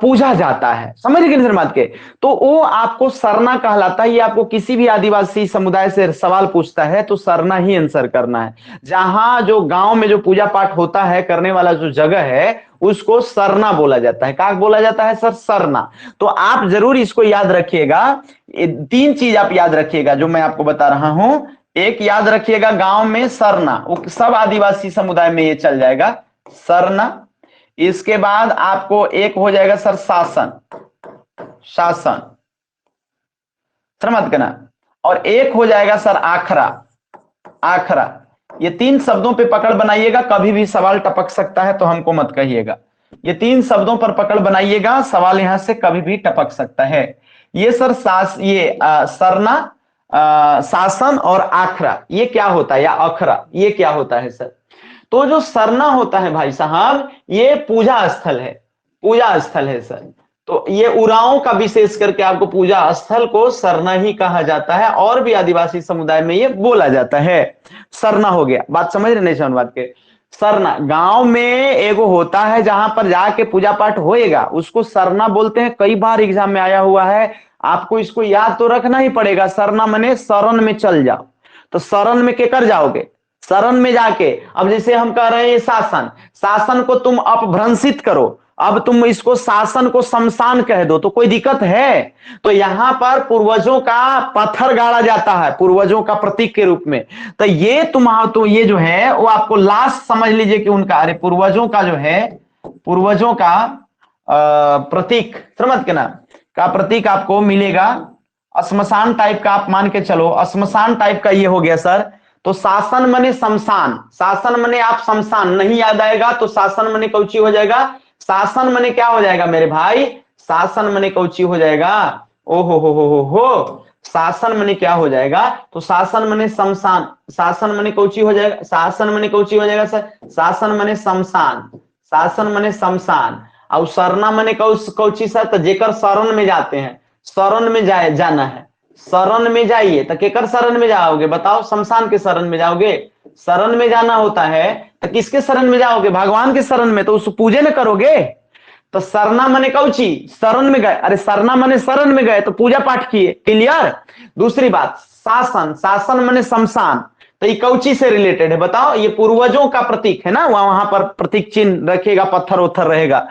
पूजा जाता है, समझ गए किस बात के। तो वो आपको सरना कहलाता है। ये आपको किसी भी आदिवासी समुदाय से सवाल पूछता है तो सरना ही आंसर करना है। जहां जो गांव में जो पूजा पाठ होता है करने वाला जो जगह है उसको सरना बोला जाता है। क्या बोला जाता है सर, सरना। तो आप जरूर इसको याद रखिएगा, 3 चीज आप याद रखिएगा जो मैं आपको बता रहा हूं। एक याद रखिएगा, गांव में सरना, सब आदिवासी समुदाय में ये चल जाएगा, सरना। इसके बाद आपको एक हो जाएगा सर शासन, शासन, मत करना। और एक हो जाएगा सर आखरा, आखरा। ये 3 शब्दों पे पकड़ बनाइएगा, कभी भी सवाल टपक सकता है तो हमको मत कहिएगा। ये 3 शब्दों पर पकड़ बनाइएगा, सवाल यहां से कभी भी टपक सकता है। ये सर सरना, शासन और आखरा, ये क्या होता है, या अखरा, ये क्या होता है सर। तो जो सरना होता है भाई साहब, ये पूजा स्थल है, पूजा स्थल है सर। तो ये उरांव का विशेष करके आपको पूजा स्थल को सरना ही कहा जाता है, और भी आदिवासी समुदाय में ये बोला जाता है। सरना हो गया, बात समझ रहे नहीं समझ बात के। सरना गांव में एगो होता है जहां पर जाके पूजा पाठ होएगा, उसको सरना बोलते हैं। कई बार एग्जाम में आया हुआ है, आपको इसको याद तो रखना ही पड़ेगा। सरना मने शरण में चल जाओ। तो शरण में के कर जाओगे, शरण में जाके। अब जैसे हम कह रहे हैं शासन, शासन को तुम अपभ्रंशित करो, अब तुम इसको शासन को शमशान कह दो तो कोई दिक्कत है? तो यहां पर पूर्वजों का पत्थर गाड़ा जाता है, पूर्वजों का प्रतीक के रूप में। तो ये तुम्हारा तो ये जो है वो आपको लास्ट समझ लीजिए कि उनका, अरे पूर्वजों का जो है, पूर्वजों का प्रतीक, समझ के ना, का प्रतीक आपको मिलेगा श्मशान टाइप का। आप मान के चलो श्मशान टाइप का ये हो गया सर। तो शासन मने शमशान, शासन मने आप शमशान, नहीं याद आएगा तो शासन मने कौची हो जाएगा, शासन मने क्या हो जाएगा मेरे भाई, शासन मने कौची हो जाएगा, ओ हो, शासन मने क्या हो जाएगा, तो शासन मने शमशान, शासन मने कौची हो जाएगा, शासन मने कौची हो जाएगा सर, शासन मने शमशान, शासन मने शमशान। और सरना मने कौची सर, तो जेकर शरण में जाते हैं, शरण में जाना है, शरण में जाइए। तो केकर शरण में जाओगे बताओ, शमशान के शरण में जाओगे। शरण में जाना होता है तो किसके शरण में जाओगे, भगवान के शरण में, तो उसको पूजे न करोगे। तो सरना मने कौची, शरण में गए, अरे सरना मने शरण में गए तो पूजा पाठ किए, क्लियर। दूसरी बात शासन, शासन मने शमशान, तो ये कौची से रिलेटेड है बताओ, ये पूर्वजों का प्रतीक है ना, वहां पर प्रतीक चिन्ह रखेगा, पत्थर उत्थर रहेगा।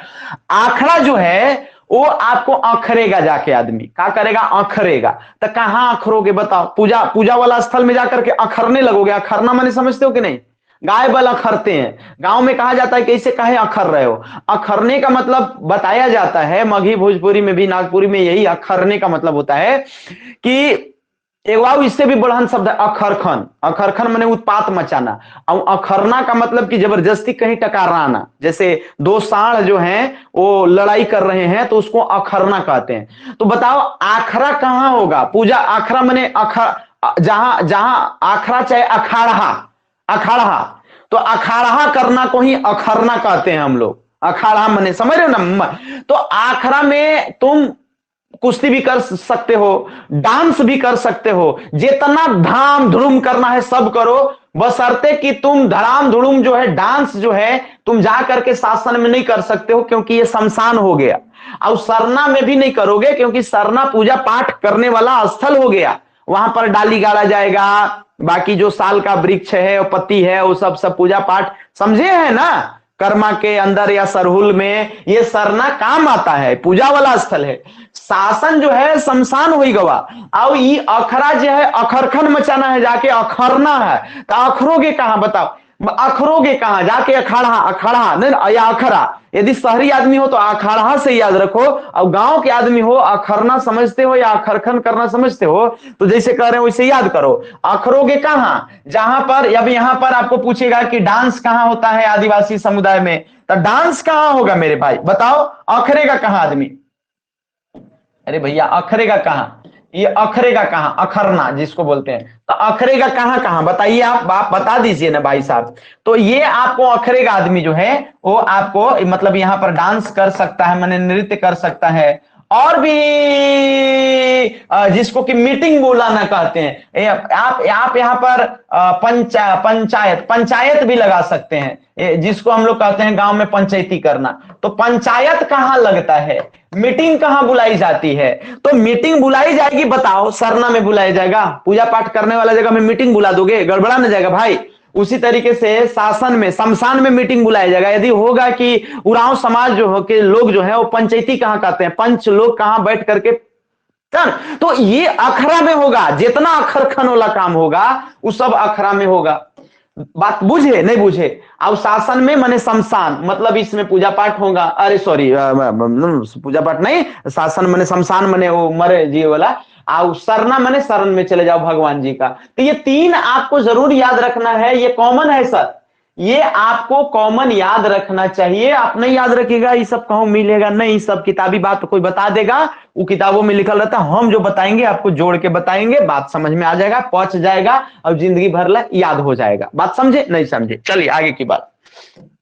आखड़ा जो है वो आपको अखरेगा, जाके आदमी क्या करेगा, अखरेगा। तो कहां अखरोगे बताओ, पूजा वाला स्थल में जाकर के अखरने लगोगे। अखरना माने समझते हो कि नहीं, गाय बल अखरते हैं, गांव में कहा जाता है कि ऐसे काहे अखर रहे हो। अखरने का मतलब बताया जाता है, मगही भोजपुरी में भी, नागपुरी में, यही अखरने का मतलब होता है कि एक इससे भी बढ़न शब्द है अखरखन। अखरखन माने उत्पात मचाना, और अखरना का मतलब कि जबरदस्ती कहीं टकराना। जैसे दो सांड जो हैं वो लड़ाई कर रहे हैं तो उसको अखरना कहते हैं। तो बताओ आखरा कहां होगा, पूजा आखरा माने जहां जहां आखरा चाहे अखाड़ा, अखाड़ा, तो अखाड़ा करना को ही अखरना कहते हैं हम लोग। अखाड़ा माने समझ रहे हो ना। तो आखरा में तुम कुश्ती भी कर सकते हो, डांस भी कर सकते हो, जितना धाम धूम करना है सब करो, बशर्ते कि तुम धड़ाम धुड़ुम जो है, डांस जो है, तुम जा करके शासन में नहीं कर सकते हो क्योंकि ये शमशान हो गया। और सरना में भी नहीं करोगे क्योंकि सरना पूजा पाठ करने वाला स्थल हो गया, वहां पर डाली गाड़ा जाएगा, बाकी जो साल का वृक्ष है, पत्ती है, वो सब पूजा पाठ समझे है ना, कर्मा के अंदर या सरहुल में ये सरना काम आता है, पूजा वाला स्थल है। शासन जो है शमशान हो गवा, और ये अखरा जो है अखरखन मचाना है, जाके अखरना है। तो अखरोगे कहां बताओ, अखरोगे कहां जाके, अखाड़ा, अखाड़ा नहीं या अखरा। यदि शहरी आदमी हो तो अखाड़ा से याद रखो, और गांव के आदमी हो अखरना समझते हो या अखरखन करना समझते हो, तो जैसे कह रहे हो वैसे याद करो। अखरोगे कहां, जहां पर, अब यहां पर आपको पूछेगा कि डांस कहां होता है आदिवासी समुदाय में, तो डांस कहां होगा मेरे भाई बताओ, अखरेगा कहां आदमी, अरे भैया अखरेगा कहां, ये अखरेगा कहां, अखरना जिसको बोलते हैं, तो अखरेगा कहां कहां बताइए, आप बता दीजिए ना भाई साहब। तो ये आपको अखरेगा आदमी जो है वो आपको मतलब यहां पर डांस कर सकता है, माने नृत्य कर सकता है, और भी जिसको कि मीटिंग बुलाना कहते हैं। आप यहाँ पर पंचायत भी लगा सकते हैं, जिसको हम लोग कहते हैं गांव में पंचायती करना। तो पंचायत कहां लगता है, मीटिंग कहां बुलाई जाती है, तो मीटिंग बुलाई जाएगी बताओ, सरना में बुलाया जाएगा, पूजा पाठ करने वाला जगह में मीटिंग बुला दोगे, गड़बड़ा न जाएगा भाई। उसी तरीके से शासन में, शमशान में मीटिंग बुलाया जाएगा। यदि होगा कि उरांव समाज जो हो के लोग जो है वो पंचायती कहां कहते हैं, पंच लोग कहां बैठ करके, तो ये अखरा में होगा, जितना अखरखन वाला काम होगा वो सब अखरा में होगा। बात बुझे नहीं बुझे। और शासन में माने शमशान, मतलब इसमें पूजा पाठ होगा, अरे सॉरी पूजा पाठ नहीं, शासन माने शमशान माने वो मरे जी वाला, और सरना माने शरण में चले जाओ भगवान जी का। तो ये तीन आपको जरूर याद रखना है, ये कॉमन है सर, ये आपको कॉमन याद रखना चाहिए। आप नहीं याद रखिएगा ये सब कहूं मिलेगा नहीं, सब किताबी बात कोई बता देगा, वो किताबों में लिखल रहता है, हम जो बताएंगे आपको जोड़ के बताएंगे, बात समझ में आ जाएगा, पहुंच जाएगा और जिंदगी भर ला याद हो जाएगा। बात समझे नहीं समझे, चलिए आगे की बात।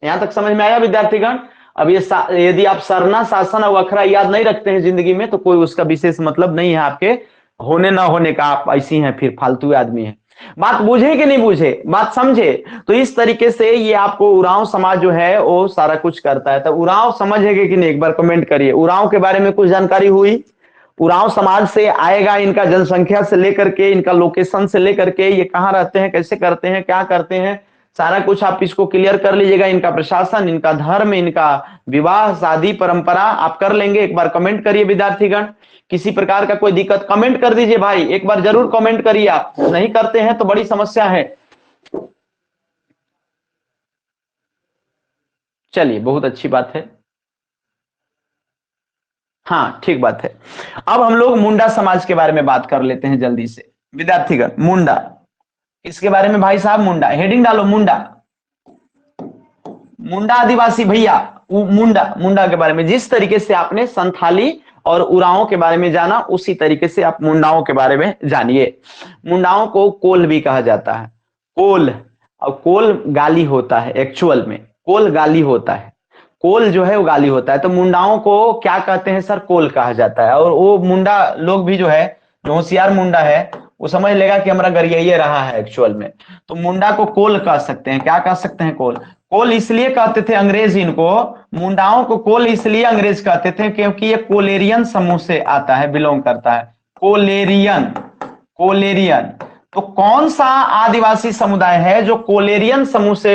यहां तक समझ में आया विद्यार्थीगण। अब ये यदि आप सरना, शासन और अखरा याद नहीं रखते हैं जिंदगी में, तो कोई उसका विशेष मतलब नहीं है आपके होने ना होने का। आप ऐसी हैं, फिर फालतू आदमी है। बात बुझे कि नहीं बुझे, बात समझे? तो इस तरीके से ये आपको उरांव समाज जो है वो सारा कुछ करता है। तो उरांव समझेगे कि नहीं, एक बार कमेंट करिए। उरांव के बारे में कुछ जानकारी हुई? उरांव समाज से आएगा, इनका जनसंख्या से लेकर के, इनका लोकेशन से लेकर के, ये कहाँ रहते हैं, कैसे करते हैं, क्या करते हैं, सारा कुछ आप इसको क्लियर कर लीजिएगा। इनका प्रशासन, इनका धर्म, इनका विवाह शादी परंपरा आप कर लेंगे। एक बार कमेंट करिए विद्यार्थीगण, किसी प्रकार का कोई दिक्कत कमेंट कर दीजिए भाई, एक बार जरूर कमेंट करिए। आप नहीं करते हैं तो बड़ी समस्या है। चलिए, बहुत अच्छी बात है। हाँ, ठीक बात है। अब हम लोग मुंडा समाज के बारे में बात कर लेते हैं जल्दी से विद्यार्थीगण। मुंडा, इसके बारे में भाई साहब, मुंडा हेडिंग डालो, मुंडा। मुंडा आदिवासी भैया, मुंडा, मुंडा के बारे में जिस तरीके से आपने संथाली और उरांव के बारे में जाना, उसी तरीके से आप मुंडाओं के बारे में जानिए। मुंडाओं को कोल भी कहा जाता है। कोल, और कोल गाली होता है, एक्चुअल में कोल गाली होता है। कोल जो है वो गाली होता है। तो मुंडाओं को क्या कहते हैं सर? कोल कहा जाता है। और वो मुंडा लोग भी जो है, जो होशियार मुंडा है, वो समझ लेगा कि हमारा गरियाइये रहा है एक्चुअल में। तो मुंडा को कोल कह सकते हैं। क्या कह सकते हैं? कोल। कोल इसलिए कहते थे अंग्रेज इनको, मुंडाओं को कोल इसलिए अंग्रेज कहते थे क्योंकि ये कोलेरियन समूह से आता है, बिलोंग करता है। Kolarian, Kolarian. तो कौन सा आदिवासी समुदाय है जो कोलेरियन समूह से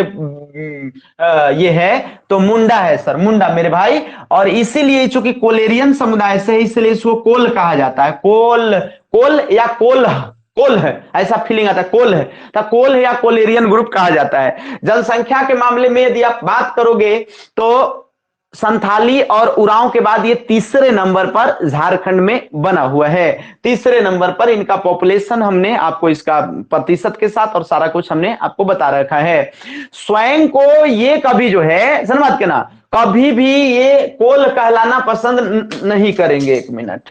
ये है? तो मुंडा है सर, मुंडा मेरे भाई। और इसीलिए चूंकि कोलेरियन समुदाय से है, इसलिए इसको कोल कहा जाता है। कोल, कोल या कोल, कोल है, ऐसा फीलिंग आता है, कोल है। तो कोल है या कोलेरियन ग्रुप कहा जाता है। जनसंख्या के मामले में यदि आप बात करोगे तो संथाली और उरांव के बाद ये तीसरे नंबर पर झारखंड में बना हुआ है। तीसरे नंबर पर इनका पॉपुलेशन, हमने आपको इसका प्रतिशत के साथ और सारा कुछ हमने आपको बता रखा है। स्वयं को ये कभी जो है, समझ मत के ना, कभी भी ये कोल कहलाना पसंद नहीं करेंगे। एक मिनट,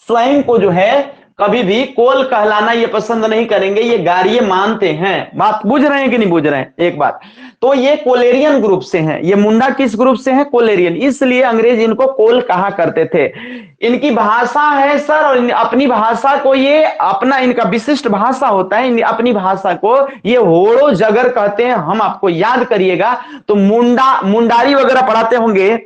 स्वयं को जो है कभी भी कोल कहलाना ये पसंद नहीं करेंगे, ये गारिये मानते हैं। बात बुझ रहे हैं कि नहीं बुझ रहे हैं? एक बात तो ये कोलेरियन ग्रुप से हैं। ये मुंडा किस ग्रुप से है? कोलेरियन। इसलिए अंग्रेज इनको कोल कहा करते थे। इनकी भाषा है सर, और अपनी भाषा को ये अपना, इनका विशिष्ट भाषा होता है। अपनी भाषा को ये होड़ो जगर कहते हैं। हम आपको याद करिएगा तो मुंडा, मुंडारी वगैरह पढ़ाते होंगे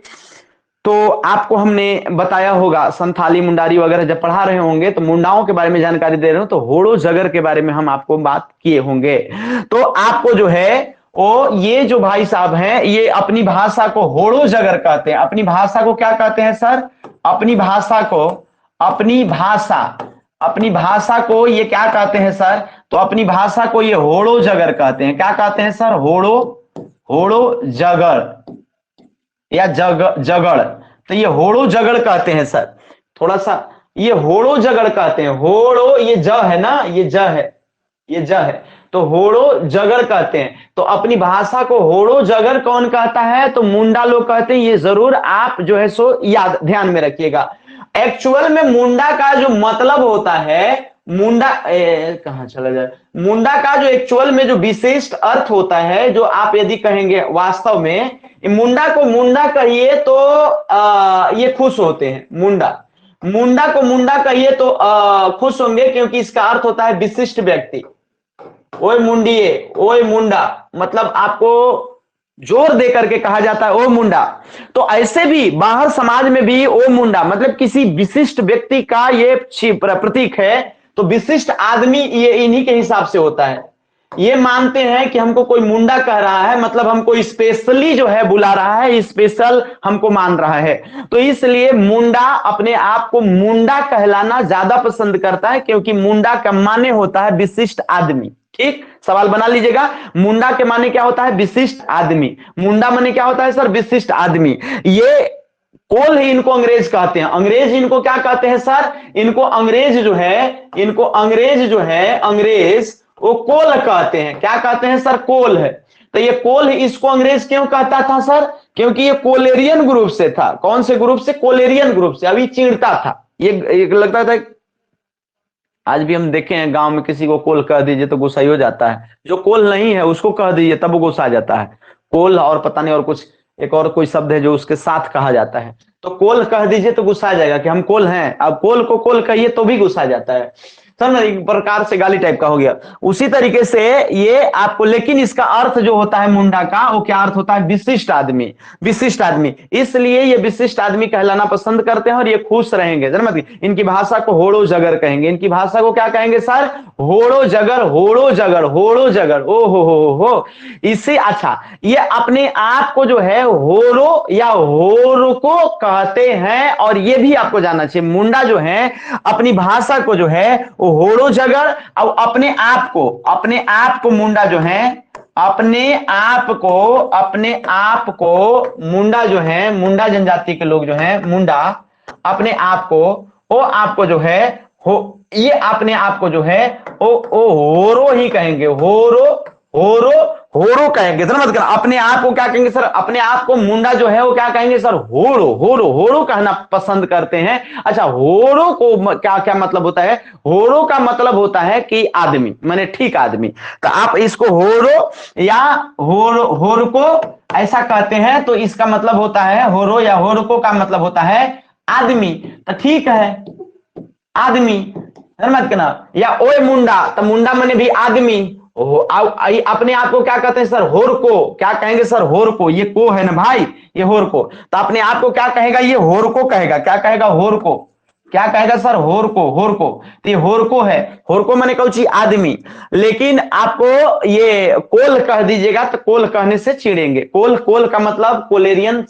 तो आपको हमने बताया होगा, संथाली मुंडारी वगैरह जब पढ़ा रहे होंगे तो मुंडाओं के बारे में जानकारी दे रहे हो तो होड़ो जगर के बारे में हम आपको बात किए होंगे। तो आपको जो है वो ये जो भाई साहब हैं, ये अपनी भाषा को होड़ो जगर कहते हैं। अपनी भाषा को क्या कहते हैं सर? अपनी भाषा को, अपनी भाषा, अपनी भाषा को ये क्या कहते हैं सर? तो अपनी भाषा को ये होड़ो जगर कहते हैं। क्या कहते हैं सर? होड़ो, होड़ो जगर या जगड़। तो ये होड़ो जगड़ कहते हैं सर। थोड़ा सा ये होड़ो जगड़ कहते हैं। होड़ो, ये ज है ना, ये ज है, ये ज है, तो होड़ो जगड़ कहते हैं। तो अपनी भाषा को होड़ो जगड़ कौन कहता है? तो मुंडा लोग कहते हैं। ये जरूर आप जो है सो याद, ध्यान में रखिएगा। एक्चुअल में मुंडा का जो मतलब होता है, मुंडा कहां चला जाए, मुंडा का जो एक्चुअल में जो विशिष्ट अर्थ होता है, जो आप यदि कहेंगे वास्तव में मुंडा को मुंडा कहिए तो ये खुश होते हैं। मुंडा, मुंडा को मुंडा कहिए तो खुश होंगे, क्योंकि इसका अर्थ होता है विशिष्ट व्यक्ति। ओए मुंडिये, ओए मुंडा, मतलब आपको जोर दे करके कहा जाता है ओ मुंडा। तो ऐसे भी बाहर समाज में भी ओ मुंडा मतलब किसी विशिष्ट व्यक्ति का ये प्रतीक है। तो विशिष्ट आदमी ये इन्हीं के हिसाब से होता है। ये मानते हैं कि हमको कोई मुंडा कह रहा है, मतलब हमको स्पेशली जो है बुला रहा है, स्पेशल हमको मान रहा है। तो इसलिए मुंडा अपने आप को मुंडा कहलाना ज्यादा पसंद करता है, क्योंकि मुंडा का माने होता है विशिष्ट आदमी। ठीक, सवाल बना लीजिएगा। मुंडा के माने क्या होता है? विशिष्ट आदमी। मुंडा माने क्या होता है सर? विशिष्ट आदमी। ये कोल ही इनको अंग्रेज कहते हैं। अंग्रेज इनको क्या कहते हैं सर? इनको अंग्रेज जो है, इनको अंग्रेज जो है, अंग्रेज वो कोल कहते हैं। क्या कहते हैं सर? कोल है। तो ये कोल, इसको अंग्रेज क्यों कहता था सर? क्योंकि ये कोलेरियन ग्रुप से था। कौन से ग्रुप से? कोलेरियन ग्रुप से। अभी चिढ़ता था, ये लगता था। आज भी हम देखे हैं गांव में किसी को कोल कह दीजिए तो गुस्सा ही हो जाता है। जो कोल नहीं है उसको कह दीजिए तब वो गुस्सा आ जाता है। कोल और पता नहीं और कुछ एक और कोई शब्द है जो उसके साथ कहा जाता है, तो कोल कह दीजिए तो गुस्सा आ जाएगा कि हम कोल हैं, अब कोल को कोल कहिए तो भी गुस्सा आ जाता है। समझ, एक प्रकार से गाली टाइप का हो गया। उसी तरीके से ये आपको, लेकिन इसका अर्थ जो होता है मुंडा का, वो क्या अर्थ होता है? विशिष्ट आदमी, विशिष्ट आदमी। इसलिए ये विशिष्ट आदमी कहलाना पसंद करते हैं और ये खुश रहेंगे। जरा इनकी भाषा को होड़ो जगर कहेंगे। इनकी भाषा को क्या कहेंगे सर? होड़ो जगर, होड़ो जगर, होड़ो जगर। ओ हो। इसे अच्छा, ये अपने आप को जो है होरो या होरो को कहते हैं। और ये भी आपको जानना चाहिए, मुंडा जो है अपनी भाषा को जो है वो होड़ो जगर, और अपने आप को मुंडा जो है, अपने आप को मुंडा जो है, मुंडा जनजाति के लोग जो है, मुंडा अपने आप को, वो आपको जो है हो, ये अपने आप को जो है ओ होरो ही कहेंगे, होरो कहेंगे। सर मत करना, अपने आप को क्या कहेंगे सर? अपने आप को मुंडा जो है वो क्या कहेंगे सर? होरो कहना पसंद करते हैं। अच्छा, होरो को क्या क्या मतलब होता है? होरो का मतलब होता है कि आदमी, माने ठीक आदमी। तो आप इसको होरो या होर को ऐसा कहते हैं, तो इसका मतलब होता है, होरो या होरको का मतलब होता है आदमी। तो ठीक है, आदमी मत कहना। या ओए मुंडा, तो मुंडा माने भी आदमी। अपने आप को क्या कहते हैं सर? होर को। क्या कहेंगे सर? होर को। ये को है ना भाई, ये होर को। तो अपने आप को क्या कहेगा? ये होर को कहेगा। क्या कहेगा? होर को। क्या कहेगा सर? होर को। तो ये होर को है। होर को माने कौन ची? आदमी। लेकिन आपको ये कोल कह दीजिएगा तो कोल कहने से चिड़ेंगे। कोल का मतलब कोलेरियन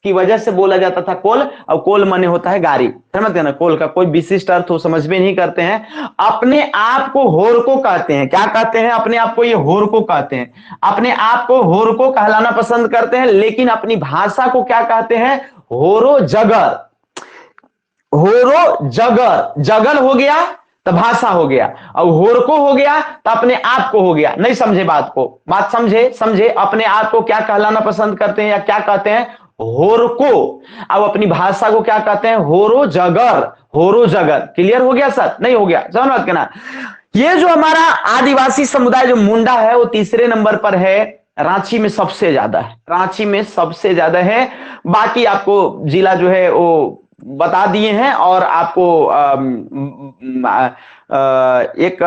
की वजह से बोला जाता था कोल, और कोल माने होता है गाड़ी। समझते हैं ना? कोल का कोई विशिष्ट अर्थ वो समझ में नहीं करते हैं। अपने आप को होर को कहते हैं। क्या कहते हैं? अपने आप को ये होर को कहते हैं। अपने आप को होर को कहलाना पसंद करते हैं, लेकिन अपनी भाषा को क्या कहते हैं? होरो जगर। होरो जगर, जगल हो गया तो भाषा हो गया, और होरको हो गया तो अपने आप को हो गया। नहीं समझे बात को? बात समझे। अपने आप को क्या कहलाना पसंद करते हैं या क्या कहते हैं? होरको। अब अपनी भाषा को क्या कहते हैं? होरो जगर। क्लियर हो गया सर? नहीं हो गया? समझ बात कहना। ये जो हमारा आदिवासी समुदाय जो मुंडा है वो तीसरे नंबर पर है। रांची में सबसे ज्यादा है, रांची में सबसे ज्यादा है। बाकी आपको जिला जो है वो बता दिए हैं। और आपको एक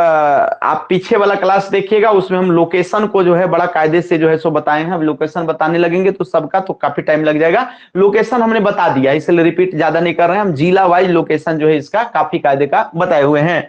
आप पीछे वाला क्लास देखिएगा, उसमें हम लोकेशन को जो है बड़ा कायदे से जो है सो बताए हैं। अब लोकेशन बताने लगेंगे तो सबका तो काफी टाइम लग जाएगा। लोकेशन हमने बता दिया, इसलिए रिपीट ज्यादा नहीं कर रहे हैं हम। जिला वाइज लोकेशन जो है इसका काफी कायदे का बताए हुए हैं।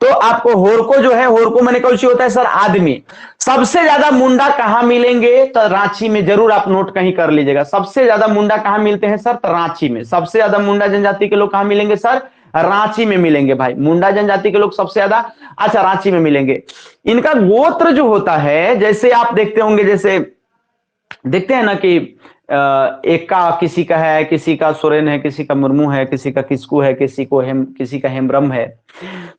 तो आपको होरको जो है, होरको मैंने कौन सी होता है सर? आदमी। सबसे ज्यादा मुंडा कहां मिलेंगे? तो रांची में। जरूर आप नोट कहीं कर लीजिएगा। सबसे ज्यादा मुंडा कहां मिलते हैं सर? तो रांची में। सबसे ज्यादा मुंडा जनजाति के लोग कहां मिलेंगे सर? रांची में मिलेंगे भाई। मुंडा जनजाति के लोग सबसे ज्यादा अच्छा रांची में मिलेंगे। इनका गोत्र जो होता है, जैसे आप देखते होंगे, जैसे देखते हैं ना कि एक का किसी का है, किसी का सोरेन है, किसी का मुर्मू है, किसी का किस्कू है, किसी का हेम्ब्रम है।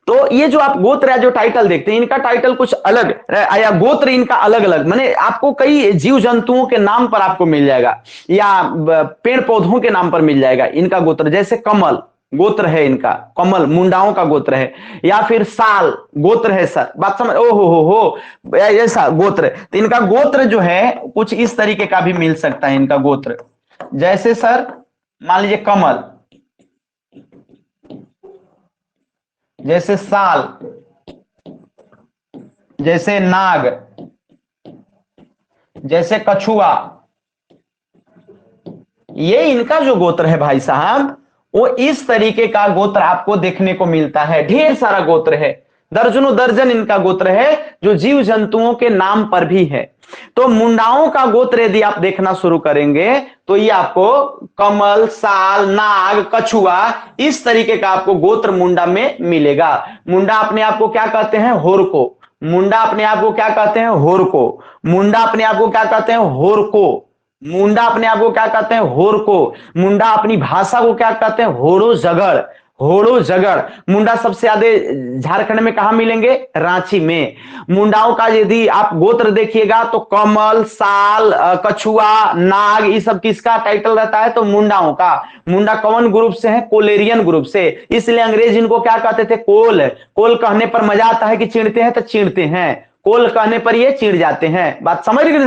तो ये जो आप गोत्र या जो टाइटल देखते हैं, इनका टाइटल कुछ अलग या गोत्र इनका अलग अलग, माने आपको कई जीव जंतुओं के नाम पर आपको मिल जाएगा, या पेड़ पौधों के नाम पर मिल जाएगा इनका गोत्र। जैसे कमल गोत्र है इनका, कमल मुंडाओं का गोत्र है। या फिर साल गोत्र है सर। बात समझ? ओ हो ऐसा गोत्र। तो इनका गोत्र जो है कुछ इस तरीके का भी मिल सकता है इनका गोत्र। जैसे सर मान लीजिए कमल, जैसे साल, जैसे नाग, जैसे कछुआ, ये इनका जो गोत्र है भाई साहब, वो इस तरीके का गोत्र आपको देखने को मिलता है। ढेर सारा गोत्र है, दर्जनों दर्जन इनका गोत्र है, जो जीव जंतुओं के नाम पर भी है। तो मुंडाओं का गोत्र यदि आप देखना शुरू करेंगे तो ये आपको कमल, साल, नाग, कछुआ, इस तरीके का आपको गोत्र मुंडा में मिलेगा। मुंडा अपने आप को क्या कहते हैं? होरको। मुंडा अपने आप को क्या कहते हैं? होरको। मुंडा अपने आप को क्या कहते हैं? होरको। मुंडा अपने आप को क्या कहते हैं? होरको। मुंडा अपनी भाषा को क्या कहते हैं? होड़ो जगड़। होड़ो जगड़। मुंडा सबसे ज्यादा झारखंड में कहां मिलेंगे? रांची में। मुंडाओं का यदि आप गोत्र देखिएगा तो कमल, साल, कछुआ, नाग, ये सब किसका टाइटल रहता है? तो मुंडाओं का। मुंडा कौन ग्रुप से है? कोलेरियन ग्रुप से। इसलिए अंग्रेज इनको क्या कहते थे? कोल। कोल कहने पर मजा आता है कि चिढ़ते हैं? तो चिढ़ते हैं। कोल कहने पर ये चिढ़ जाते हैं। बात समझ रहे कि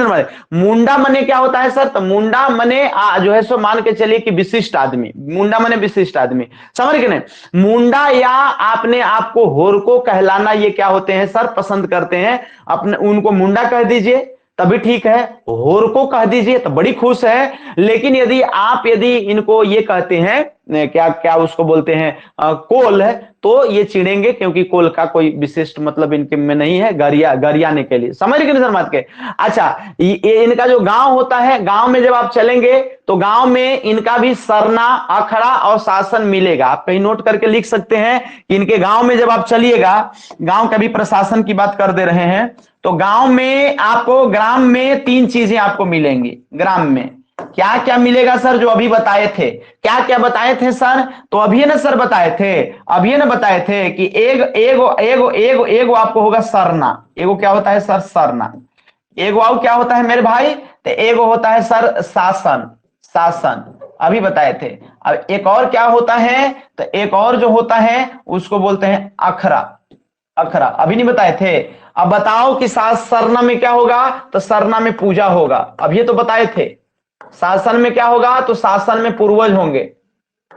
मुंडा मने क्या होता है सर? तो मुंडा मने जो है सो मान के चलिए कि विशिष्ट आदमी, मुंडा मने विशिष्ट आदमी, समझ के नहीं? मुंडा या आपने आपको होरको कहलाना, ये क्या होते हैं सर? पसंद करते हैं। अपने उनको मुंडा कह दीजिए तभी ठीक है, होरको कह दीजिए तो बड़ी खुश है। लेकिन यदि इनको ये कहते हैं क्या क्या उसको बोलते हैं कोल है, तो ये चिढ़ेंगे, क्योंकि कोल का कोई विशिष्ट मतलब इनके में नहीं है, गरियाने के लिए। समझ रहे सर बात के? अच्छा, ये इनका जो गांव होता है, गांव में जब आप चलेंगे तो गांव में इनका भी सरना, अखड़ा और शासन मिलेगा। आप कहीं नोट करके लिख सकते हैं कि इनके गांव में जब आप चलिएगा, गांव का भी प्रशासन की बात कर दे रहे हैं, तो गांव में आपको, ग्राम में 3 चीजें आपको मिलेंगी। ग्राम में क्या क्या मिलेगा सर? जो अभी बताए थे। क्या क्या बताए थे सर? तो अभी ना सर बताए थे, अभी ना बताए थे कि एगो आपको होगा सरना। एगो क्या होता है सर? सरना। एगो आओ क्या होता है मेरे भाई? तो एगो होता है सर शासन। शासन अभी बताए थे। अब एक और क्या होता है? तो एक और जो होता है उसको बोलते हैं अखरा। अखरा अभी नहीं बताए थे। अब बताओ कि सरना में क्या होगा? तो सरना में पूजा होगा। अब ये तो बताए थे। शासन में क्या होगा? तो शासन में पूर्वज होंगे,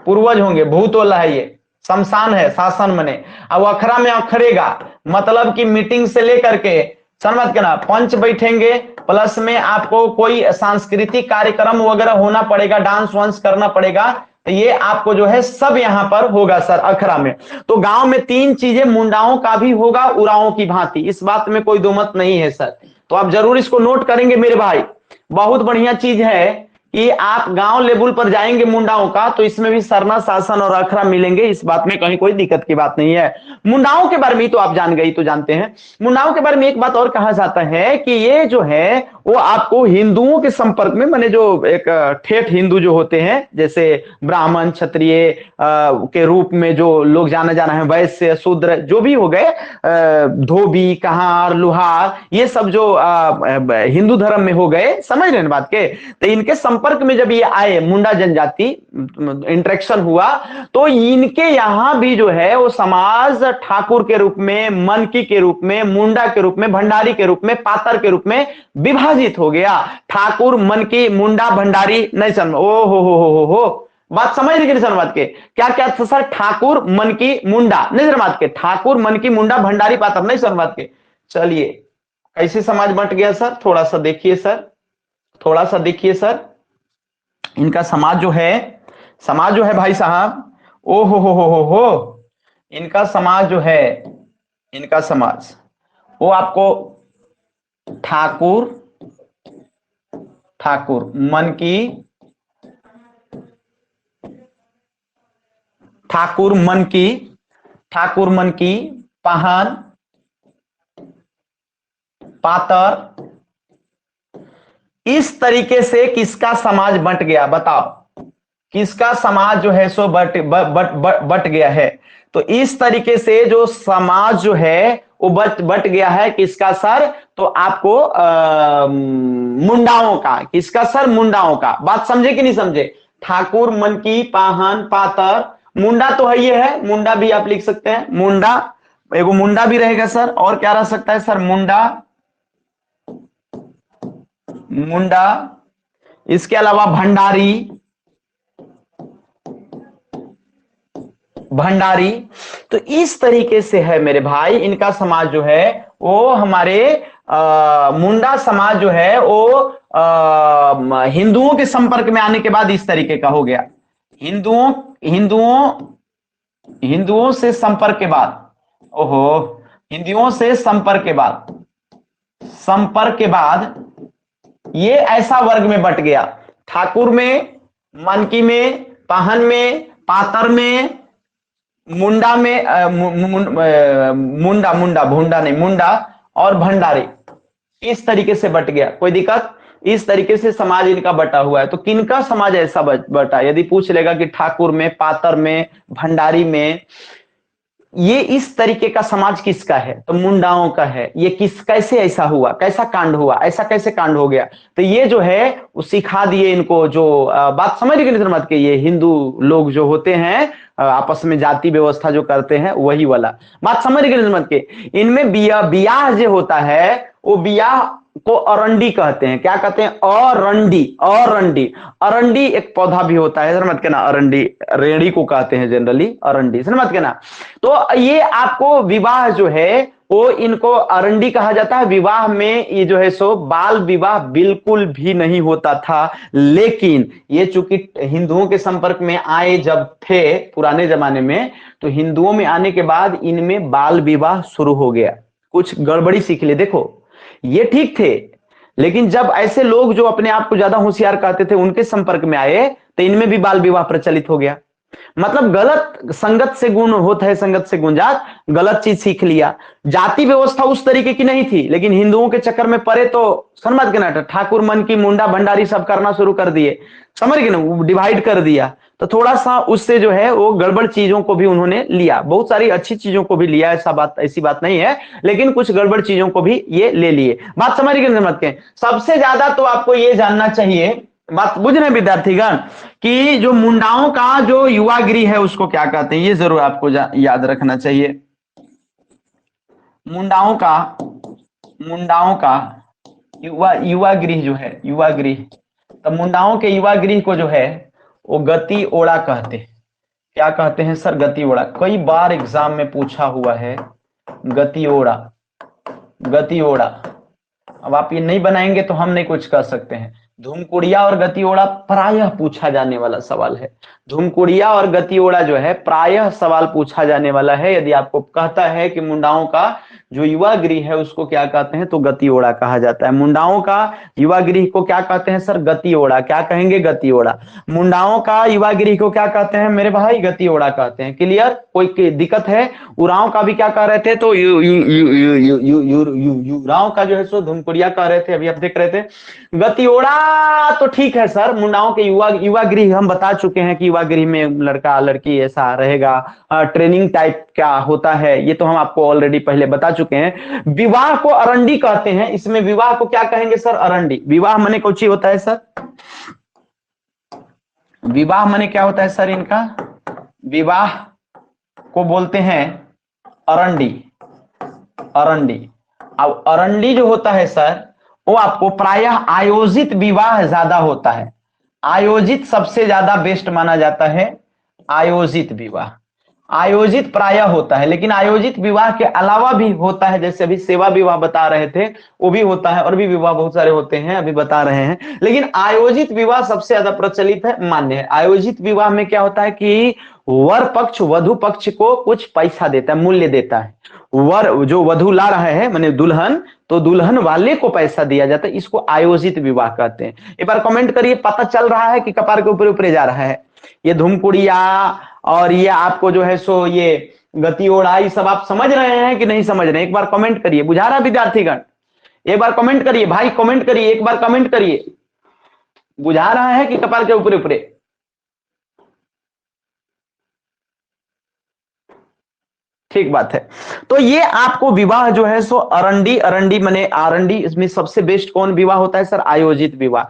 पूर्वज होंगे, भूत वाला है ये, शमशान है शासन मने। अब अखरा में अखरेगा, मतलब कि मीटिंग से लेकर के, समझ के ना, पंच बैठेंगे, प्लस में आपको कोई सांस्कृतिक कार्यक्रम वगैरह होना पड़ेगा, डांस वांस करना पड़ेगा, तो ये आपको जो है सब यहां पर होगा सर अखरा में। तो गांव में 3 चीजें मुंडाओं का भी होगा उराओं की भांति, इस बात में कोई दो मत नहीं है सर। तो आप जरूर इसको नोट करेंगे मेरे भाई। बहुत बढ़िया चीज है कि आप गांव लेवल पर जाएंगे मुंडाओं का, तो इसमें भी सरना, शासन और अखरा मिलेंगे, इस बात में कहीं कोई दिक्कत की बात नहीं है। मुंडाओं के बारे में तो आप जान गई, तो जानते हैं। मुंडाओं के बारे में एक बात और कहा जाता है कि ये जो है वो आपको हिंदुओं के संपर्क में, माने जो एक ठेठ हिंदू जो होते हैं, जैसे ब्राह्मण क्षत्रिय के रूप में जो लोग जाना है, वैश्य शूद्र जो भी हो गए, धोबी कहार लुहार, ये सब जो हिंदू धर्म में हो गए, समझ रहे हैं बात के? तो इनके संपर्क में जब ये आए, मुंडा जनजाति इंटरेक्शन हुआ, तो इनके यहां भी जो है वो समाज ठाकुर के रूप में, मनकी के रूप में, मुंडा के रूप में, भंडारी के रूप में, पातर के रूप में विभाजित हो गया। ठाकुर, मनकी, मुंडा, भंडारी, नहीं समझ? ओ हो बात समझ रही है बात के? क्या क्या था सर? ठाकुर, मनकी, मुंडा, नहीं समझ बात के? ठाकुर, मनकी, मुंडा, भंडारी, पातर, नहीं समझ बात के? चलिए, कैसे समाज बंट गया सर? थोड़ा सा देखिए सर, थोड़ा सा देखिए सर। इनका समाज जो है भाई साहब, ओ हो, इनका समाज जो है, इनका समाज वो आपको ठाकुर, मनकी, ठाकुर मनकी, पाहन, पातर, इस तरीके से किसका समाज बंट गया? बताओ, किसका समाज जो है सो बट गया है? तो इस तरीके से जो समाज जो है वो बट गया है, किसका सर? तो आपको मुंडाओं का। किसका सर? मुंडाओं का। बात समझे कि नहीं समझे? ठाकुर, मनकी, पाहन, पातर, मुंडा तो है, ये है, मुंडा भी आप लिख सकते हैं। मुंडा, एगो मुंडा भी रहेगा सर, और क्या रह सकता है सर? मुंडा, इसके अलावा भंडारी। तो इस तरीके से है मेरे भाई, इनका समाज जो है वो हमारे मुंडा समाज जो है वो हिंदुओं के संपर्क में आने के बाद इस तरीके का हो गया। हिंदुओं से संपर्क के बाद, हिंदुओं से संपर्क के बाद ये ऐसा वर्ग में बट गया। ठाकुर में, मनकी में, पाहन में, पातर में, मुंडा में, मुंडा और भंडारी, इस तरीके से बट गया। कोई दिक्कत? इस तरीके से समाज इनका बटा हुआ है। तो किनका समाज ऐसा बटा? यदि पूछ लेगा कि ठाकुर में, पातर में, भंडारी में, ये इस तरीके का समाज किसका है? तो मुंडाओं का है। ये कैसे ऐसा हुआ, कैसा कांड हुआ, ऐसा कैसे कांड हो गया? तो ये जो है वो सिखा दिए इनको, जो बात समझ गए मत के, ये हिंदू लोग जो होते हैं आपस में जाति व्यवस्था जो करते हैं, वही वाला बात समझ गए मत के। इनमें बियाह जो होता है, वो बियाह को अरंडी कहते हैं। क्या कहते हैं? अरंडी। अरंडी, अरंडी एक पौधा भी होता है, समझ के ना। अरंडी, रेड़ी को कहते हैं जनरली अरंडी, समझ के ना। तो ये आपको विवाह जो है वो इनको अरंडी कहा जाता है। विवाह में ये जो है सो बाल विवाह बिल्कुल भी नहीं होता था। लेकिन ये चूंकि हिंदुओं के संपर्क में आए जब थे पुराने जमाने में, तो हिंदुओं में आने के बाद इनमें बाल विवाह शुरू हो गया। कुछ गड़बड़ी सीख ले। देखो, ये ठीक थे, लेकिन जब ऐसे लोग जो अपने आप को ज्यादा होशियार कहते थे उनके संपर्क में आए, तो इनमें भी बाल विवाह प्रचलित हो गया। मतलब गलत संगत से गुण होता है, संगत से गुंजात, गलत चीज सीख लिया। जाति व्यवस्था उस तरीके की नहीं थी, लेकिन हिंदुओं के चक्कर में पड़े तो समझ के ना, ठाकुर मन की, मुंडा भंडारी सब करना शुरू कर दिए, समझ गए ना, डिवाइड कर दिया। तो थोड़ा सा उससे जो है वो गड़बड़ चीजों को भी उन्होंने लिया, बहुत सारी अच्छी चीजों को भी लिया, ऐसी बात नहीं है, लेकिन कुछ गड़बड़ चीजों को भी ये ले लिए। बात समझ गए समझ के। सबसे ज्यादा तो आपको ये जानना चाहिए, बात बुझ रहे विद्यार्थीगण, कि जो मुंडाओं का जो युवा गृह है उसको क्या कहते हैं, ये जरूर आपको याद रखना चाहिए। मुंडाओं का युवा गृह जो है, युवा गृह, तो मुंडाओं के युवा गृह को जो है वो गति ओड़ा कहते हैं। क्या कहते हैं सर? गति ओड़ा। कई बार एग्जाम में पूछा हुआ है गति ओड़ा, गति ओड़ा। अब आप ये नहीं बनाएंगे तो हम नहीं कुछ कर सकते हैं। धूमकुड़िया और गति ओड़ा प्रायः पूछा जाने वाला सवाल है। धूमकुड़िया और गति ओड़ा जो है प्रायः सवाल पूछा जाने वाला है। यदि आपको कहता है कि मुंडाओं का जो युवा गृह है उसको क्या कहते हैं, तो गति ओड़ा कहा जाता है। मुंडाओं का युवा गृह को क्या कहते हैं सर? गति ओड़ा। क्या कहेंगे? गति ओड़ा। मुंडाओं का युवा गृह को क्या कहते हैं मेरे भाई? गति ओड़ा कहते हैं। क्लियर? कोई दिक्कत है? उराव का भी क्या कह रहे थे? तो युराव का जो है सो धूमकुड़िया कह रहे थे, अभी आप देख रहे थे। गति ओड़ा तो ठीक है सर। मुंडाओं के युवा गृह हम बता चुके हैं कि युवा गृह में लड़का लड़की ऐसा रहेगा, ट्रेनिंग टाइप क्या होता है, ये तो हम आपको ऑलरेडी पहले बता चुके हैं। विवाह को अरंडी कहते हैं। इसमें विवाह को क्या कहेंगे सर? अरंडी। विवाह माने कौन सी होता है सर? विवाह माने क्या होता है सर इनका? विवाह को बोलते हैं अरंडी। अरंडी। अब अरंडी जो होता है सर, वो आपको प्रायः आयोजित विवाह ज्यादा होता है। आयोजित सबसे ज्यादा बेस्ट माना जाता है। आयोजित विवाह, आयोजित प्रायः होता है, लेकिन आयोजित विवाह के अलावा भी होता है, जैसे अभी सेवा विवाह बता रहे थे, वो भी होता है, और भी विवाह बहुत सारे होते हैं, अभी बता रहे हैं। लेकिन आयोजित विवाह सबसे ज्यादा प्रचलित है, मान्य है। आयोजित विवाह में क्या होता है कि वर पक्ष वधु पक्ष को कुछ पैसा देता है, मूल्य देता है। वर जो वधु ला रहा है माने दुल्हन, तो दुल्हन वाले को पैसा दिया जाता है। इसको आयोजित विवाह कहते हैं। एक बार कमेंट करिए, पता चल रहा है कि कपार के ऊपर ऊपर जा रहा है? ये धूमकुड़िया और ये आपको जो है सो ये गति ओड़ा, ये सब आप समझ रहे हैं कि नहीं समझ रहे हैं? एक बार कमेंट करिए। बुझा रहा विद्यार्थीगण? एक बार कमेंट करिए भाई, कमेंट करिए, एक बार कमेंट करिए। बुझा रहा है कि कपार के ऊपर ऊपर? ठीक बात है। तो ये आपको विवाह जो है सो अरंडी, अरंडी माने आरंडी, इसमें सबसे बेस्ट कौन विवाह होता है सर? आयोजित विवाह।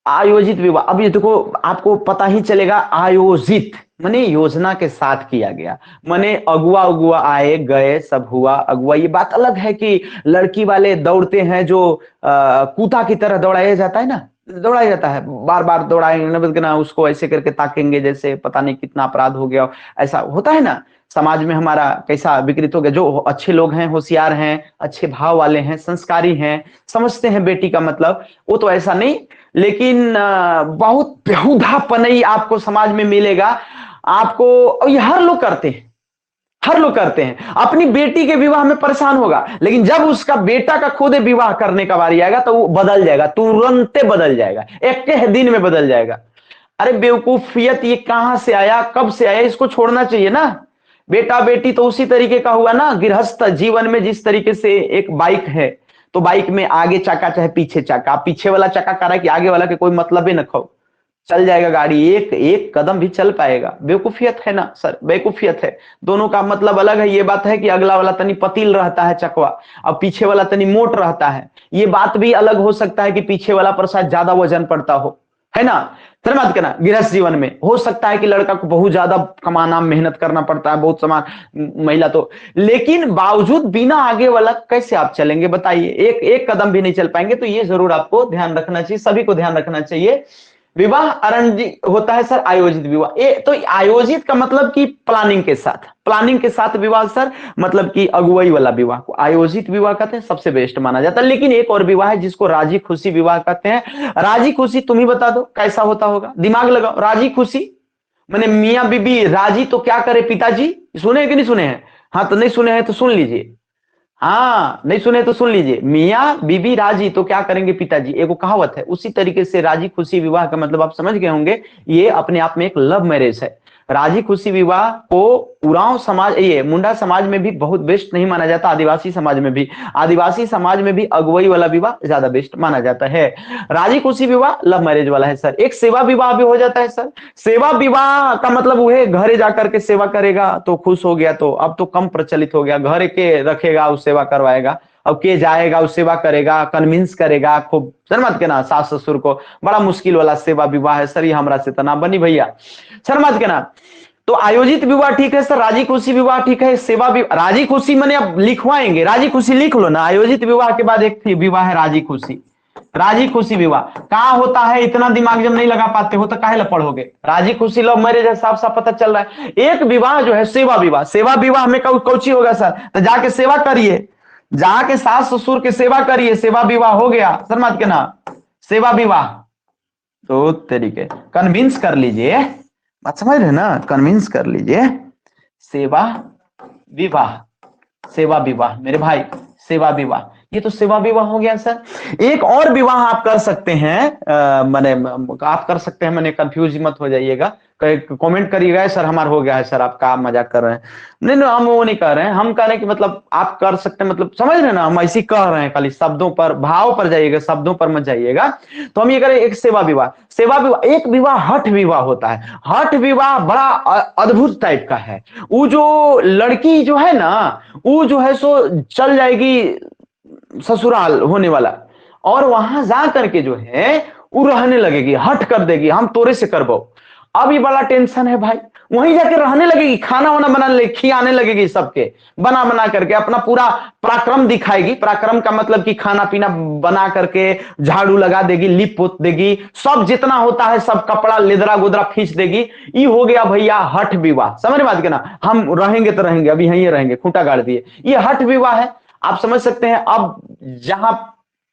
आयोजित विवाह। अब ये देखो, आपको पता ही चलेगा, आयोजित माने योजना के साथ किया गया, माने अगुआ उगुआ आए गए सब हुआ अगुआ। ये बात अलग है कि लड़की वाले दौड़ते हैं, जो कूता की तरह दौड़ाया जाता है ना, दौड़ाया जाता है, बार बार दौड़ाएंगे ना, उसको ऐसे करके ताकेंगे जैसे पता नहीं कितना अपराध हो गया, ऐसा होता है ना। समाज में हमारा कैसा विकृत हो गया। जो अच्छे लोग हैं, होशियार हैं, अच्छे भाव वाले हैं, संस्कारी हैं, समझते हैं बेटी का मतलब, वो तो ऐसा नहीं। लेकिन बहुत बेहुदापन आपको समाज में मिलेगा आपको। ये हर लोग करते हैं, हर लोग करते हैं। अपनी बेटी के विवाह में परेशान होगा, लेकिन जब उसका बेटा का खुद विवाह करने का बारी आएगा तो वो बदल जाएगा, तुरंत बदल जाएगा, एक दिन में बदल जाएगा। अरे बेवकूफियत ये कहां से आया, कब से आया? इसको छोड़ना चाहिए ना। बेटा बेटी तो उसी तरीके का हुआ ना। गृहस्थ जीवन में जिस तरीके से एक बाइक है, तो बाइक में आगे चाका चाहे पीछे चाका, पीछे वाला चाका कह रहा है कि आगे वाला के कोई मतलब ही न खो, चल जाएगा गाड़ी, एक एक कदम भी चल पाएगा। बेवकूफियत है ना सर, बेवकूफियत है। दोनों का मतलब अलग है। ये बात है कि अगला वाला तनी पतील रहता है चकवा, और पीछे वाला तनी मोट रहता है। ये बात भी अलग हो सकता है कि पीछे वाला पर शायद ज्यादा वजन पड़ता हो, है ना। फिर मत करना, गृहस्थ जीवन में हो सकता है कि लड़का को बहुत ज्यादा कमाना, मेहनत करना पड़ता है, बहुत समान, महिला तो, लेकिन बावजूद बिना आगे वाला कैसे आप चलेंगे बताइए, एक एक कदम भी नहीं चल पाएंगे। तो ये जरूर आपको ध्यान रखना चाहिए, सभी को ध्यान रखना चाहिए। विवाह आरंभिक होता है सर, आयोजित विवाह। तो आयोजित का मतलब कि प्लानिंग के साथ, प्लानिंग के साथ विवाह सर, मतलब कि अगुवाई वाला विवाह को आयोजित विवाह कहते हैं, सबसे बेस्ट माना जाता है। लेकिन एक और विवाह है जिसको राजी खुशी विवाह कहते हैं। राजी खुशी तुम ही बता दो कैसा होता होगा, दिमाग लगाओ। राजी खुशी मैंने मियां बीबी राजी तो क्या करे पिताजी, सुने कि नहीं सुने हैं? हाँ तो नहीं सुने हैं तो सुन लीजिए, हाँ नहीं सुने तो सुन लीजिए। मियाँ बीबी राजी तो क्या करेंगे पिताजी, एगो कहावत है। उसी तरीके से राजी खुशी विवाह का मतलब आप समझ गए होंगे, ये अपने आप में एक लव मैरिज है। राजी खुशी विवाह को उरांव समाज, ये मुंडा समाज में भी बहुत बेस्ट नहीं माना जाता, आदिवासी समाज में भी, आदिवासी समाज में भी अगुवाई वाला विवाह ज्यादा बेस्ट माना जाता है। राजी खुशी विवाह लव मैरिज वाला है सर। एक सेवा विवाह भी हो जाता है सर। सेवा विवाह का मतलब वो है घरे जाकर के सेवा करेगा तो खुश हो गया, तो अब तो कम प्रचलित हो गया। घर के रखेगा उस सेवा करवाएगा, अब के जाएगा उस सेवा करेगा, कन्विंस करेगा खूब। सर मत के ना, सास ससुर को बड़ा मुश्किल वाला सेवा विवाह है सर, ये हमरा से तना बनी भैया, सर मत के ना। तो आयोजित विवाह ठीक है सर, राजी खुशी विवाह ठीक है, सेवा विवाह, राजी खुशी मैंने अब लिखवाएंगे, राजी खुशी लिख लो ना। आयोजित विवाह के बाद एक विवाह है राजी खुशी। राजी खुशी विवाह कहां होता है, इतना दिमाग जब नहीं लगा पाते हो तो काहे ला पढ़ोगे। राजी खुशी लव मैरिज है, साफ साफ पता चल रहा है। एक विवाह जो है सेवा विवाह, सेवा विवाह में कौची होगा सर, तो जाके सेवा करिए, जाके सास ससुर के सेवा करिए, सेवा विवाह हो गया सर मत के ना। सेवा विवाह तो तरीके कन्विंस कर लीजिए, बात समझ रहे ना, कन्विंस कर लीजिए। सेवा विवाह, सेवा विवाह मेरे भाई, सेवा विवाह, ये तो सेवा विवाह हो गया सर। एक और विवाह आप कर सकते हैं, मैंने आप कर सकते हैं, मैंने कंफ्यूज मत हो जाइएगा, कमेंट करिएगा सर हमारा हो गया है सर, आप क्या मजाक कर रहे हैं। नहीं नहीं, हम वो नहीं कर रहे हैं, हम कह रहे हैं कि मतलब आप कर सकते हैं, मतलब समझ रहे ना, हम ऐसी कह रहे हैं, खाली शब्दों पर, भाव पर जाइएगा, शब्दों पर मत जाइएगा। तो हम ये करें, एक सेवा विवाह, सेवा विवाह। एक विवाह हठ विवाह होता है। हठ विवाह बड़ा अद्भुत टाइप का है। वो जो लड़की जो है ना, वो जो है सो चल जाएगी ससुराल होने वाला, और वहां जा करके जो है वो रहने लगेगी, हट कर देगी, हम तोरे से करबो। अब ये बड़ा टेंशन है भाई, वहीं जाके रहने लगेगी, खाना वाना बनाने लगेगी, खियाने लगेगी सबके, बना बना करके अपना पूरा पराक्रम दिखाएगी। पराक्रम का मतलब कि खाना पीना बना करके झाड़ू लगा देगी, लिप पोत देगी, सब जितना होता है सब कपड़ा लेदरा गोदरा खींच देगी। ये हो गया भैया हठ विवाह, समझ बात के ना, हम रहेंगे तो रहेंगे, अभी यहीं रहेंगे, खूंटा गाड़ दिए, ये हठ विवाह है। आप समझ सकते हैं। अब जहां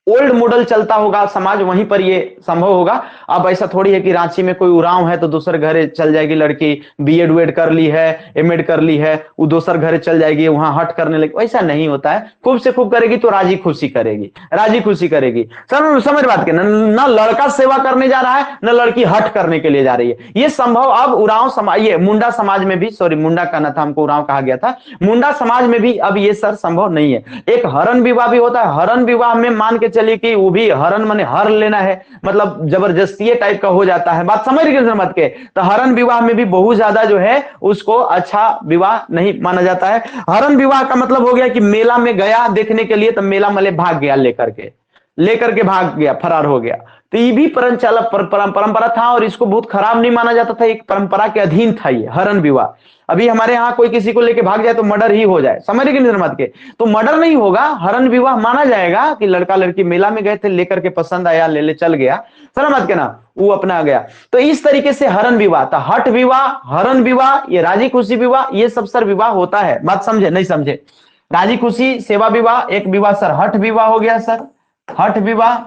ओल्ड मॉडल चलता होगा समाज, वहीं पर ये संभव होगा। अब ऐसा थोड़ी है कि रांची में कोई उरांव है तो दूसरे घरे चल जाएगी लड़की, बीएड वेड कर ली है, एमएड कर ली है, वो दूसर घरे चल जाएगी, वहां हट करने लगी, ऐसा नहीं होता है। खूब से खूब करेगी तो राजी खुशी करेगी, राजी खुशी करेगी सर, समझ बात के ना लड़का सेवा करने जा रहा है, ना लड़की हट करने के लिए जा रही है। ये संभव अब उरांव समाज, ये मुंडा समाज में भी, सॉरी मुंडा कहना था हमको, उरांव कहा गया था, मुंडा समाज में भी अब ये सर संभव नहीं है। एक हरण विवाह भी होता है। हरण विवाह में मान के चलिए कि वो भी हरण माने हर लेना है, मतलब जबरदस्ती टाइप का हो जाता है, बात समझ रहे मत के। तो हरण विवाह में भी बहुत ज्यादा जो है उसको अच्छा विवाह नहीं माना जाता है। हरण विवाह का मतलब हो गया कि मेला में गया देखने के लिए, तो मेला मले भाग गया, लेकर के भाग गया, फरार हो गया। तो ये भी परंपरा था, और इसको बहुत खराब नहीं माना जाता था, एक परंपरा के अधीन था ये हरण विवाह। अभी हमारे यहाँ कोई किसी को लेके भाग जाए तो मर्डर ही हो जाए, समझ रहे कि नहीं मत के, तो मर्डर नहीं होगा, हरण विवाह माना जाएगा कि लड़का लड़की मेला में गए थे, लेकर के पसंद आया, ले चल गया, समझ मत के ना, वो अपना गया। तो इस तरीके से हरण विवाह था, हठ विवाह, हरण विवाह, ये राजी खुशी विवाह, ये सब सर विवाह होता है। बात समझे नहीं समझे? राजी खुशी, सेवा विवाह, एक विवाह सर हठ विवाह हो गया सर। हठ विवाह,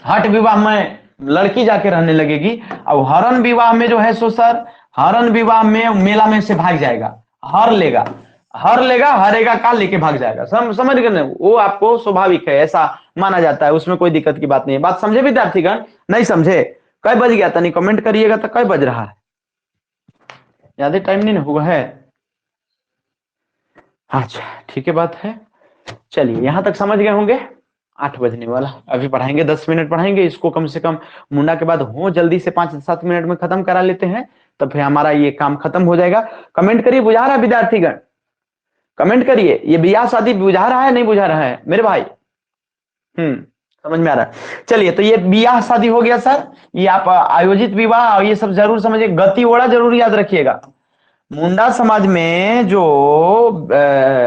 हठ विवाह में लड़की जाके रहने लगेगी। अब हरण विवाह में जो है सो सर, हरण विवाह में मेला में से भाग जाएगा, हर लेगा, हरेगा का लेके भाग जाएगा, समझ गए ना, वो आपको स्वाभाविक है, ऐसा माना जाता है, उसमें कोई दिक्कत की बात नहीं है। बात समझे विद्यार्थीगण? नहीं समझे? कई बज गया था, नहीं कमेंट करिएगा तो कई बज रहा है, ज्यादा टाइम नहीं हुआ है। अच्छा ठीक है, बात है, चलिए यहां तक समझ गए होंगे। 8 बजने वाला, अभी पढ़ाएंगे, 10 मिनट पढ़ाएंगे इसको कम से कम। मुंडा के बाद हो जल्दी से 5-7 मिनट में खत्म करा लेते हैं, तब फिर हमारा ये काम खत्म हो जाएगा। कमेंट करिए, बुझा रहा है विद्यार्थीगण? कमेंट करिए, ये ब्याह शादी बुझा रहा है नहीं बुझा रहा है मेरे भाई? समझ में आ रहा है। चलिए, तो ये ब्याह शादी हो गया सर, ये आप आयोजित विवाह ये सब जरूर समझिए। गति ओड़ा जरूर याद रखिएगा। मुंडा समाज में जो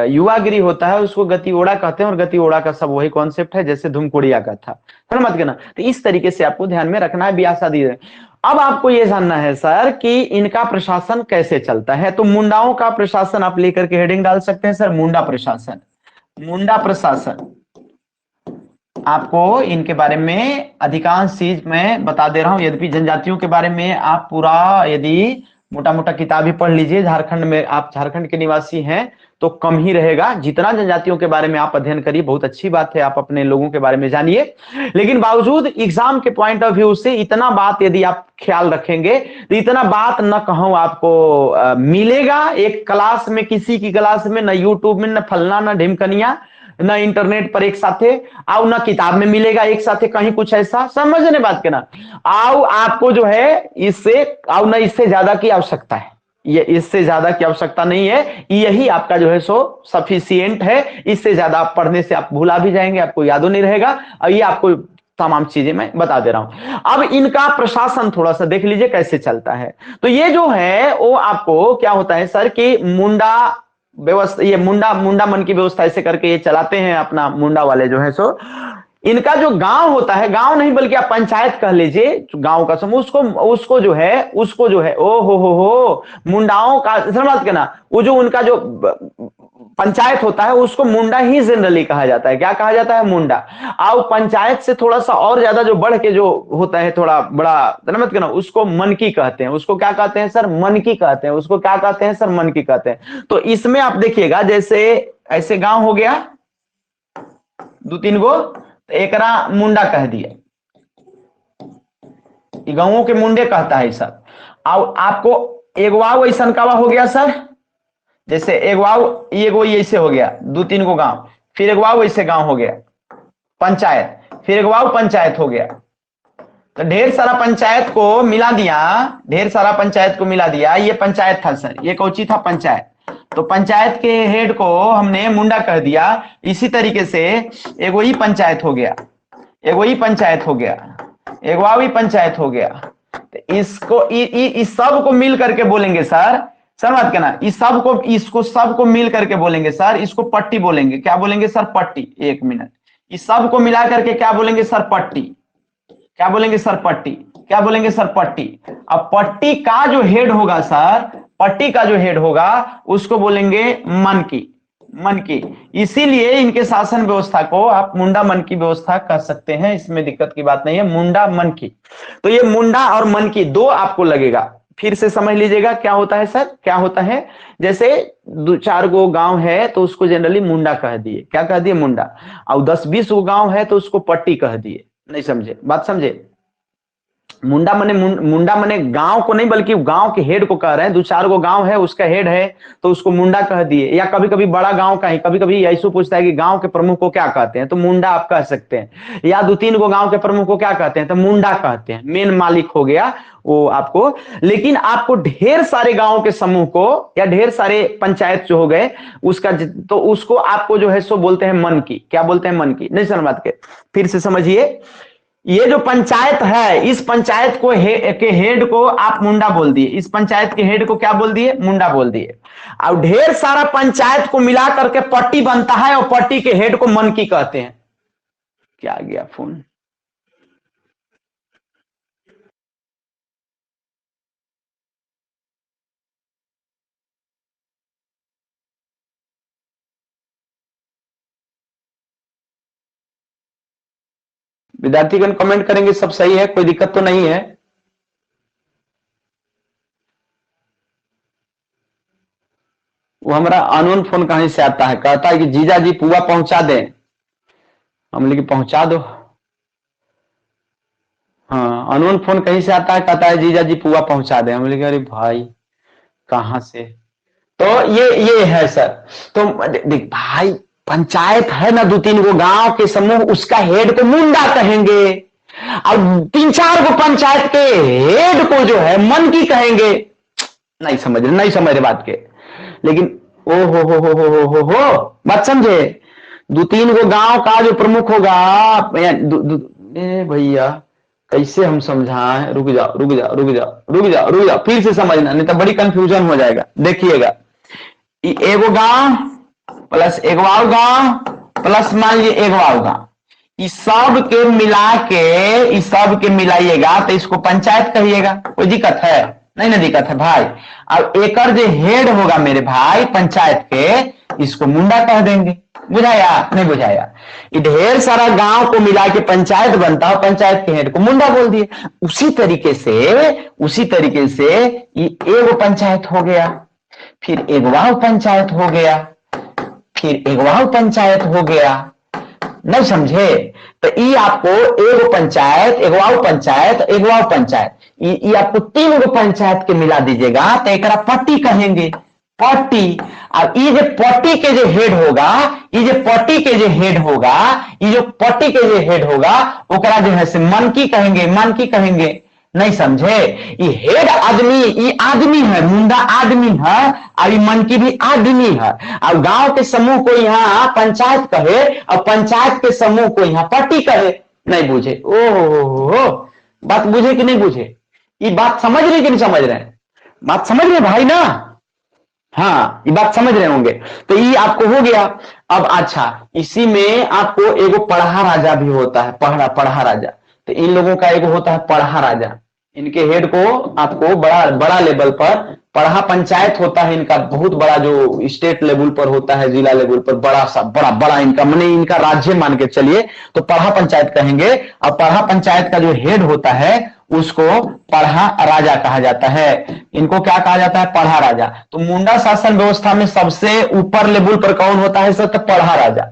युवागिरी होता है उसको गति ओड़ा कहते हैं, और गति ओड़ा का सब वही कॉन्सेप्ट है जैसे धूमकुड़िया का था, है मत कहना। तो इस तरीके से आपको ध्यान में रखना है ब्याह शादी। अब आपको ये जानना है सर कि इनका प्रशासन कैसे चलता है, तो मुंडाओं का प्रशासन आप लेकर के हेडिंग डाल सकते हैं सर, मुंडा प्रशासन। मुंडा प्रशासन आपको इनके बारे में अधिकांश चीज मैं बता दे रहा हूं, यद्यपि जनजातियों के बारे में आप पूरा यदि मोटा मोटा किताब ही पढ़ लीजिए, झारखंड में, आप झारखंड के निवासी हैं तो कम ही रहेगा। जितना जनजातियों के बारे में आप अध्ययन करिए बहुत अच्छी बात है, आप अपने लोगों के बारे में जानिए, लेकिन बावजूद एग्जाम के पॉइंट ऑफ व्यू से इतना बात यदि आप ख्याल रखेंगे तो इतना बात न कहूं आपको मिलेगा एक क्लास में, किसी की क्लास में, न यूट्यूब में, न फलना, न ढिमकनिया, न इंटरनेट पर एक साथे आओ, न किताब में मिलेगा एक साथे कहीं कुछ ऐसा, समझने बात के ना। आओ आपको जो है इससे आओ न इससे ज्यादा की आवश्यकता है, ये इससे ज्यादा की आवश्यकता नहीं है, यही आपका जो है सो सफिशियंट है। इससे ज्यादा आप पढ़ने से आप भूला भी जाएंगे, आपको यादो नहीं रहेगा। और ये आपको तमाम चीजें मैं बता दे रहा हूं। अब इनका प्रशासन थोड़ा सा देख लीजिए कैसे चलता है। तो ये जो है वो आपको क्या होता है सर कि मुंडा व्यवस्था, ये मुंडा मन की व्यवस्था ऐसे करके ये चलाते हैं अपना मुंडा वाले जो है सो। इनका जो गांव होता है, गांव नहीं बल्कि आप पंचायत कह लीजिए, गांव का समूह, उसको जो है ओ हो मुंडाओं का समझ के ना, वो जो उनका जो पंचायत होता है उसको मुंडा ही जनरली कहा जाता है। क्या कहा जाता है? मुंडा। और पंचायत से थोड़ा सा और ज्यादा जो बढ़ के जो होता है थोड़ा बड़ा, मत कहना, उसको मनकी कहते हैं। उसको क्या कहते हैं सर? मनकी कहते हैं। उसको क्या कहते हैं सर? मनकी कहते हैं। तो इसमें आप देखिएगा जैसे ऐसे गांव हो गया 2-3 गो, तो एकरा मुंडा कह दिया, गांवों के मुंडे कहता है सर। और आपको एगवाव ऐसा का हो गया सर, जैसे एगवाव एगो ऐसे हो गया 2-3 गो गांव, फिर एगवाव ऐसे गांव हो गया पंचायत, फिर एगवाव पंचायत हो गया। तो ढेर सारा पंचायत को मिला दिया, ढेर सारा पंचायत को मिला दिया। ये पंचायत था सर, ये कौची था? पंचायत। तो पंचायत के हेड को हमने मुंडा कह दिया। इसी तरीके से एगो ही पंचायत हो गया, एगो ही पंचायत हो गया, एगवावी पंचायत हो गया। तो इसको इस सब को मिल करके बोलेंगे सर, समझ के ना, इस सब को, इसको सब को मिल करके बोलेंगे सर, इसको पट्टी बोलेंगे। क्या बोलेंगे सर? पट्टी। 1 मिनट, इस सब को मिला करके क्या बोलेंगे सर? पट्टी। क्या बोलेंगे सर? पट्टी। क्या बोलेंगे सर? पट्टी। अब पट्टी का जो हेड होगा सर, पट्टी का जो हेड होगा उसको बोलेंगे मनकी। मनकी। इसीलिए इनके शासन व्यवस्था को आप मुंडा मन की व्यवस्था कह सकते हैं, इसमें दिक्कत की बात नहीं है। मुंडा मनकी। तो ये मुंडा और मनकी दो आपको लगेगा। फिर से समझ लीजिएगा क्या होता है सर, क्या होता है। जैसे 2-4 गो गांव है तो उसको जनरली मुंडा कह दिए। क्या कह दिए? मुंडा। और 10-20 गो गांव है तो उसको पट्टी कह दिए। नहीं समझे बात? समझे? मुंडा मने गांव को नहीं बल्कि गांव के हेड को कह रहे हैं। 2-4 गो गांव है उसका हेड है तो उसको मुंडा कह दिए। या कभी कभी बड़ा गांव का ही, कभी कभी ऐसा पूछता है कि गांव के प्रमुख को क्या कहते हैं, तो मुंडा आप कह सकते हैं। या 2-3 गो गांव के प्रमुख को क्या कहते हैं, तो मुंडा कहते हैं। मेन मालिक हो गया वो आपको। लेकिन आपको ढेर सारे गांव के समूह को या ढेर सारे पंचायत जो हो गए उसका, तो उसको आपको जो है सो बोलते हैं मन की। क्या बोलते हैं? मन की। नहीं समझ बात के? फिर से समझिए, ये जो पंचायत है, इस पंचायत को के हेड को आप मुंडा बोल दिए। इस पंचायत के हेड को क्या बोल दिए? मुंडा बोल दिए। और ढेर सारा पंचायत को मिला करके पट्टी बनता है और पट्टी के हेड को मनकी कहते हैं। क्या आ गया फोन? विद्यार्थीगण कमेंट करेंगे सब सही है, कोई दिक्कत तो नहीं है। वो हमारा अनोन फोन कहीं से आता है, कहता है कि जीजा जी पुआ पहुंचा दें। हम लेकिन पहुंचा दो। हाँ, अनोन फोन कहीं से आता है, कहता है जीजा जी पुआ पहुंचा दें। हम लेकिन अरे भाई कहां से? तो ये है सर। तो देख भाई, पंचायत है ना, 2-3 गो गांव के समूह, उसका हेड को मुंडा कहेंगे, और 3-4 गो पंचायत के हेड को जो है मनकी कहेंगे। नहीं समझ रहे बात के। लेकिन ओ हो बात समझे। 2-3 गो गांव का जो प्रमुख होगा, भैया कैसे हम समझाएं, रुक जाओ, फिर से समझना, नहीं तो बड़ी कंफ्यूजन हो जाएगा। देखिएगा, एगो गांव प्लस एगवाओ गांव प्लस मान लीजिए एगवाओ गांव, इस सब के मिलाइएगा तो इसको पंचायत कहिएगा। कोई दिक्कत है? नहीं ना दिक्कत है भाई। अब एकर जो हेड होगा मेरे भाई पंचायत के, इसको मुंडा कह देंगे। बुझाया? नहीं बुझाया? ये ढेर सारा गांव को मिला के पंचायत बनता है, पंचायत के हेड को मुंडा बोल दिए। उसी तरीके से ये एगो पंचायत हो गया, फिर एगवाओ पंचायत हो गया, फिर एगवाओ पंचायत हो गया। नहीं समझे? तो ये आपको एगो पंचायत, एगवाओ पंचायत, एगवाओ पंचायत, ये आपको 3 गो पंचायत के मिला दीजिएगा तो एकरा पट्टी कहेंगे। पट्टी। अब ये जो पट्टी के जो हेड होगा, ओकरा जो है से मनकी कहेंगे। नहीं समझे? ये हेड आदमी, ये आदमी है, मुंडा आदमी है, और ये मनकी भी आदमी है। अब गांव के समूह को यहाँ पंचायत कहे और पंचायत के समूह को यहाँ पट्टी कहे। नहीं बुझे? ओहो, बात बुझे कि नहीं बुझे? ये बात समझ रहे कि नहीं समझ रहे? बात समझ रहे भाई ना? हाँ, ये बात समझ रहे होंगे। तो ये आपको हो गया। अब अच्छा, इसी में आपको एगो पढ़ा राजा भी होता है, पढ़ा राजा। तो इन लोगों का एगो होता है पढ़ा राजा। इनके हेड को आपको बड़ा लेवल पर पढ़ा पंचायत होता है इनका, बहुत बड़ा, जो स्टेट लेवल पर होता है, जिला लेवल पर बड़ा इनका, माने इनका राज्य मान के चलिए, तो पढ़ा पंचायत कहेंगे। और पढ़ा पंचायत का जो हेड होता है उसको पढ़ा राजा कहा जाता है। इनको क्या कहा जाता है? पढ़ा राजा। तो मुंडा शासन व्यवस्था में सबसे ऊपर लेवल पर कौन होता है सर? तो पढ़ा राजा।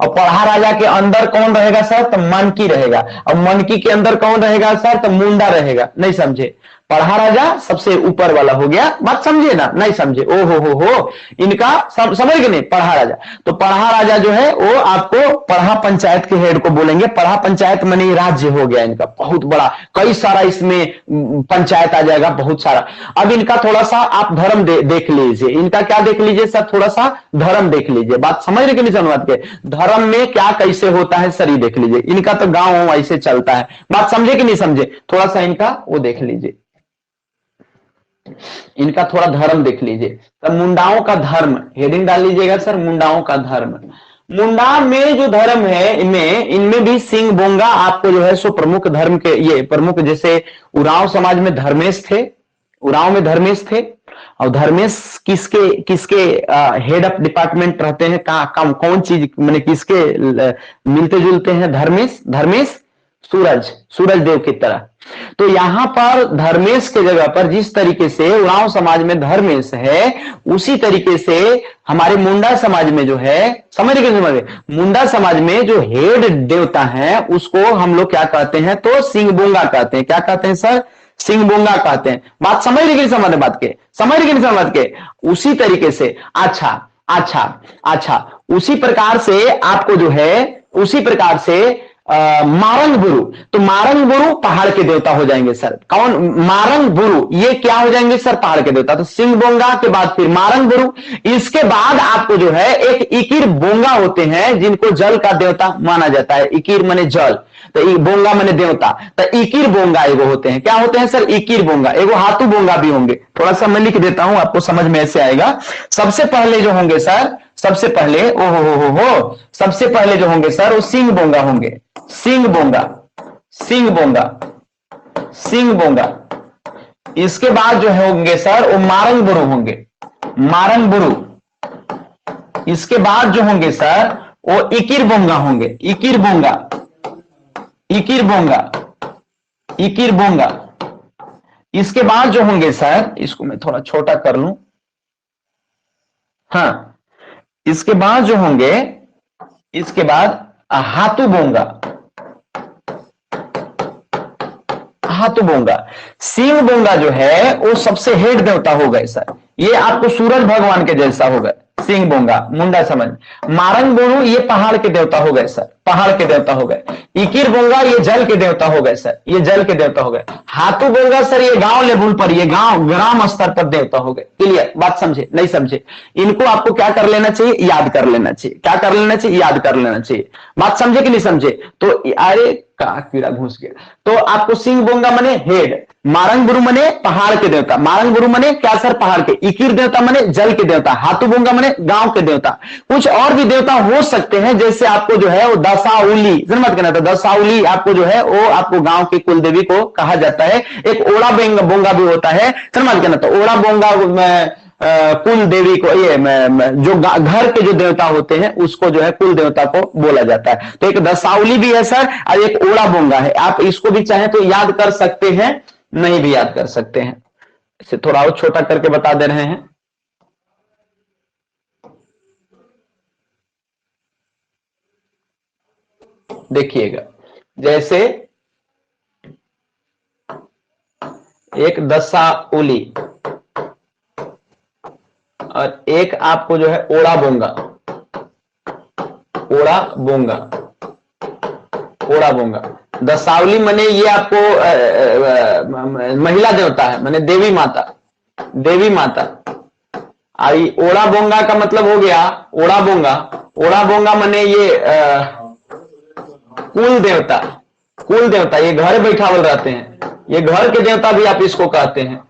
और पढ़ा राजा के अंदर कौन रहेगा सर? तो मनकी रहेगा। और मनकी के अंदर कौन रहेगा सर? तो मुंडा रहेगा। नहीं समझे? पढ़ा राजा सबसे ऊपर वाला हो गया। बात समझे ना? नहीं समझे? ओ हो इनका समझ गए नहीं? पढ़ा राजा। तो पढ़ा राजा जो है वो आपको पढ़ा पंचायत के हेड को बोलेंगे। पढ़ा पंचायत माने राज्य हो गया इनका, बहुत बड़ा, कई सारा इसमें पंचायत आ जाएगा, बहुत सारा। अब इनका थोड़ा सा आप धर्म देख लीजिए। इनका क्या देख लीजिए सर? थोड़ा सा धर्म देख लीजिए। बात समझ रहे कि नहीं समझ के? धर्म में क्या कैसे होता है सर, ये देख लीजिए। इनका तो गांव ऐसे चलता है। बात समझे कि नहीं समझे? थोड़ा सा इनका वो देख लीजिए, इनका थोड़ा धर्म देख लीजिए। तो मुंडाओं का धर्म, हेडिंग डाल लीजिएगा सर, मुंडाओं का धर्म। मुंडा में जो धर्म है, इनमें भी सिंह बोंगा आपको जो है सो प्रमुख धर्म के, ये प्रमुख, जैसे उरांव समाज में धर्मेश थे, उरांव में धर्मेश थे। और धर्मेश किसके हेड ऑफ डिपार्टमेंट रहते हैं? कौन चीज माने किसके मिलते जुलते हैं? धर्मेश सूरज देव की तरह। तो यहां पर धर्मेश के जगह पर जिस तरीके से उरांव समाज में धर्मेश है, उसी तरीके से हमारे मुंडा समाज में जो है, समझ मुंडा समाज में जो हेड देवता है उसको हम लोग क्या कहते हैं? तो सिंह बोंगा कहते हैं। क्या कहते हैं सर? सिंह बोंगा कहते हैं। बात समझ रही कि नहीं समझ बात के? समझ रही कि नहीं समझ बात के? उसी तरीके से अच्छा उसी प्रकार से आपको जो है, उसी प्रकार से मारंग बुरु, तो मारंग बुरु पहाड़ के देवता हो जाएंगे सर। कौन? मारंग बुरु, ये क्या हो जाएंगे सर? पहाड़ के देवता। तो सिंह बोंगा के बाद फिर मारंग बुरु, इसके बाद आपको जो है एक इकिर बोंगा होते हैं, जिनको जल का देवता माना जाता है। इकिर माने जल, तो बोंगा माने देवता। तो इकिर बोंगा एगो होते हैं। क्या होते हैं सर? इकिर बोंगा। एगो हाथू बोंगा भी होंगे। थोड़ा सा मैं लिख देता हूं, आपको समझ में ऐसे आएगा। सबसे पहले जो होंगे सर, सबसे पहले सबसे पहले जो होंगे सर वो सिंह बोंगा होंगे। सिंह बोंगा। इसके बाद जो होंगे सर वो मारंग बुरु होंगे। इसके बाद जो होंगे सर वो इकिर बोंगा होंगे। इकिर बोंगा। इसके बाद जो होंगे सर, इसको मैं थोड़ा छोटा कर लूं, हाँ, इसके बाद जो होंगे, इसके बाद हाथू बोंगा। सिंह बोंगा जो है वो सबसे हेड देवता हो गए सर। ये आपको सूरज भगवान के जैसा हो गए। सिंह बोंगा, मुंडा समझ। मारंग बोरू ये पहाड़ के देवता हो गए सर, पहाड़ के देवता हो गए। इकिर बोंगा ये जल के देवता हो गए सर, ये जल के देवता हो गए। हाथू बोंगा सर ये गांव लेवल पर, ये गांव ग्राम स्तर पर देवता हो गए। क्लियर, बात समझे नहीं समझे? इनको आपको क्या कर लेना चाहिए, याद कर लेना चाहिए। क्या कर लेना चाहिए, याद कर लेना चाहिए। बात समझे कि नहीं समझे? तो अरे का कीड़ा घुस गया। तो आपको सिंह बोंगा मने हेड, मारंग बुरु मने पहाड़ के देवता, मारंग बुरु मने क्या सर, पहाड़ के। इकिर देवता मने जल के देवता, हाथू बोंगा मने गांव के देवता। कुछ और भी देवता हो सकते हैं, जैसे आपको जो है वो दसाउली, मत कहना था, दसाउली आपको जो है वो आपको गांव की कुल देवी को कहा जाता है। एक ओड़ा बोंगा भी होता है, मत कहना था, ओड़ा बोंगा कुल देवी को, ये जो घर के जो देवता होते हैं उसको जो है कुल देवता को बोला जाता है। तो एक दसावली भी है सर, और एक ओड़ा बोंगा है। आप इसको भी चाहे तो याद कर सकते हैं, नहीं भी याद कर सकते हैं। इसे थोड़ा और छोटा करके बता दे रहे हैं। देखिएगा, जैसे एक दसाउली और एक आपको जो है ओड़ा बोंगा, ओड़ा बोंगा, ओड़ा बोंगा। दसावली मने ये आपको महिला देवता है, माने देवी माता, देवी माता। आई ओड़ा बोंगा का मतलब हो गया ओड़ा बोंगा, ओड़ा बोंगा मने ये कुल देवता, कुल देवता। ये घर बैठावल रहते हैं, ये घर के देवता भी आप इसको कहते हैं,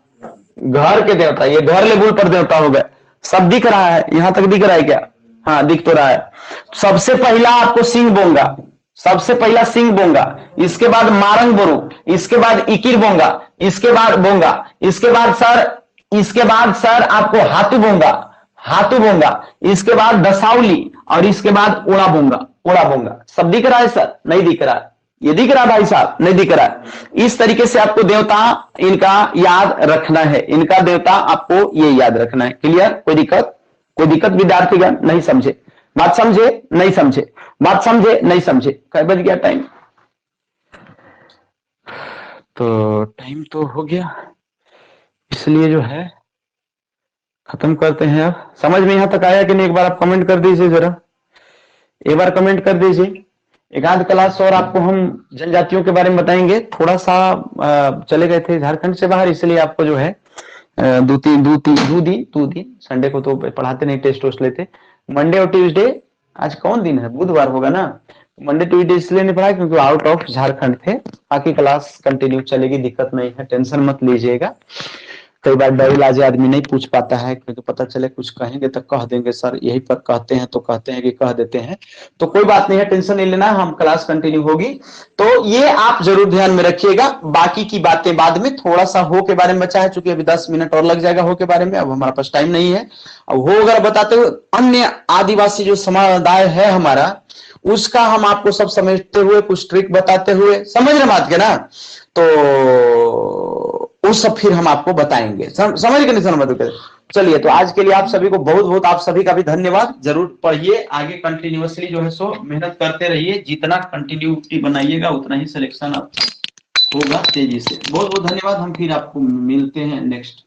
घर के देवता। ये घर लेवल पर देवता हो गए। सब दिख रहा है, यहां तक दिख रहा है क्या? हाँ दिख तो रहा है। सबसे पहला आपको सिंह बोंगा, सबसे पहला सिंह बोंगा, इसके बाद मारंग बोरू, इसके बाद इकिर बोंगा, इसके बाद बोंगा, इसके बाद सर आपको हाथू बोंगा, हाथू बोंगा, इसके बाद दसावली, और इसके बाद ओड़ा बोंगा, ओड़ा बोंगा। सब दिख रहा है सर? नहीं दिख रहा है? ये दिख रहा भाई साहब? नहीं दिख रहा है? इस तरीके से आपको देवता इनका याद रखना है, इनका देवता आपको ये याद रखना है। क्लियर? कोई दिक्कत? कोई दिक्कत विद्यार्थीगण? नहीं समझे? बात समझे नहीं समझे? बात समझे नहीं समझे? क्या बज गया टाइम? तो टाइम तो हो गया, इसलिए जो है खत्म करते हैं। अब समझ में यहां तक आया कि नहीं? एक बार आप कमेंट कर दीजिए, जरा एक बार कमेंट कर दीजिए। एक आध क्लास और आपको हम जनजातियों के बारे में बताएंगे। थोड़ा सा चले गए थे झारखंड से बाहर, इसलिए आपको जो है दो दिन संडे को तो पढ़ाते नहीं, टेस्ट वोस्ट लेते। मंडे और ट्यूसडे, आज कौन दिन है? बुधवार होगा ना। मंडे ट्यूसडे इसलिए नहीं पढ़ा क्योंकि आउट ऑफ झारखंड थे। बाकी क्लास कंटिन्यू चलेगी, दिक्कत नहीं है, टेंशन मत लीजिएगा। कई बार डर इलाज आदमी नहीं पूछ पाता है, क्योंकि पता चले कुछ कहेंगे तो कह देंगे सर यही पर कहते हैं, तो कहते हैं कि कह देते हैं। तो कोई बात नहीं है, टेंशन नहीं लेना, हम क्लास कंटिन्यू होगी। तो ये आप जरूर ध्यान में रखिएगा। बाकी की बातें बाद में, थोड़ा सा हो के बारे में बचा है, चूंकि अभी 10 मिनट और लग जाएगा हो के बारे में, अब हमारे पास टाइम नहीं है। अब हो अगर बताते हुए अन्य आदिवासी जो समुदाय है हमारा, उसका हम आपको सब समझते हुए, कुछ ट्रिक बताते हुए, समझ रहे बात के ना, तो वो सब फिर हम आपको बताएंगे। समझ के नहीं समझ? चलिए, तो आज के लिए आप सभी को बहुत बहुत, आप सभी का भी धन्यवाद। जरूर पढ़िए, आगे कंटिन्यूअसली जो है सो मेहनत करते रहिए। जितना कंटिन्यूटी बनाइएगा उतना ही सिलेक्शन आप होगा तेजी से। बहुत बहुत धन्यवाद। हम फिर आपको मिलते हैं नेक्स्ट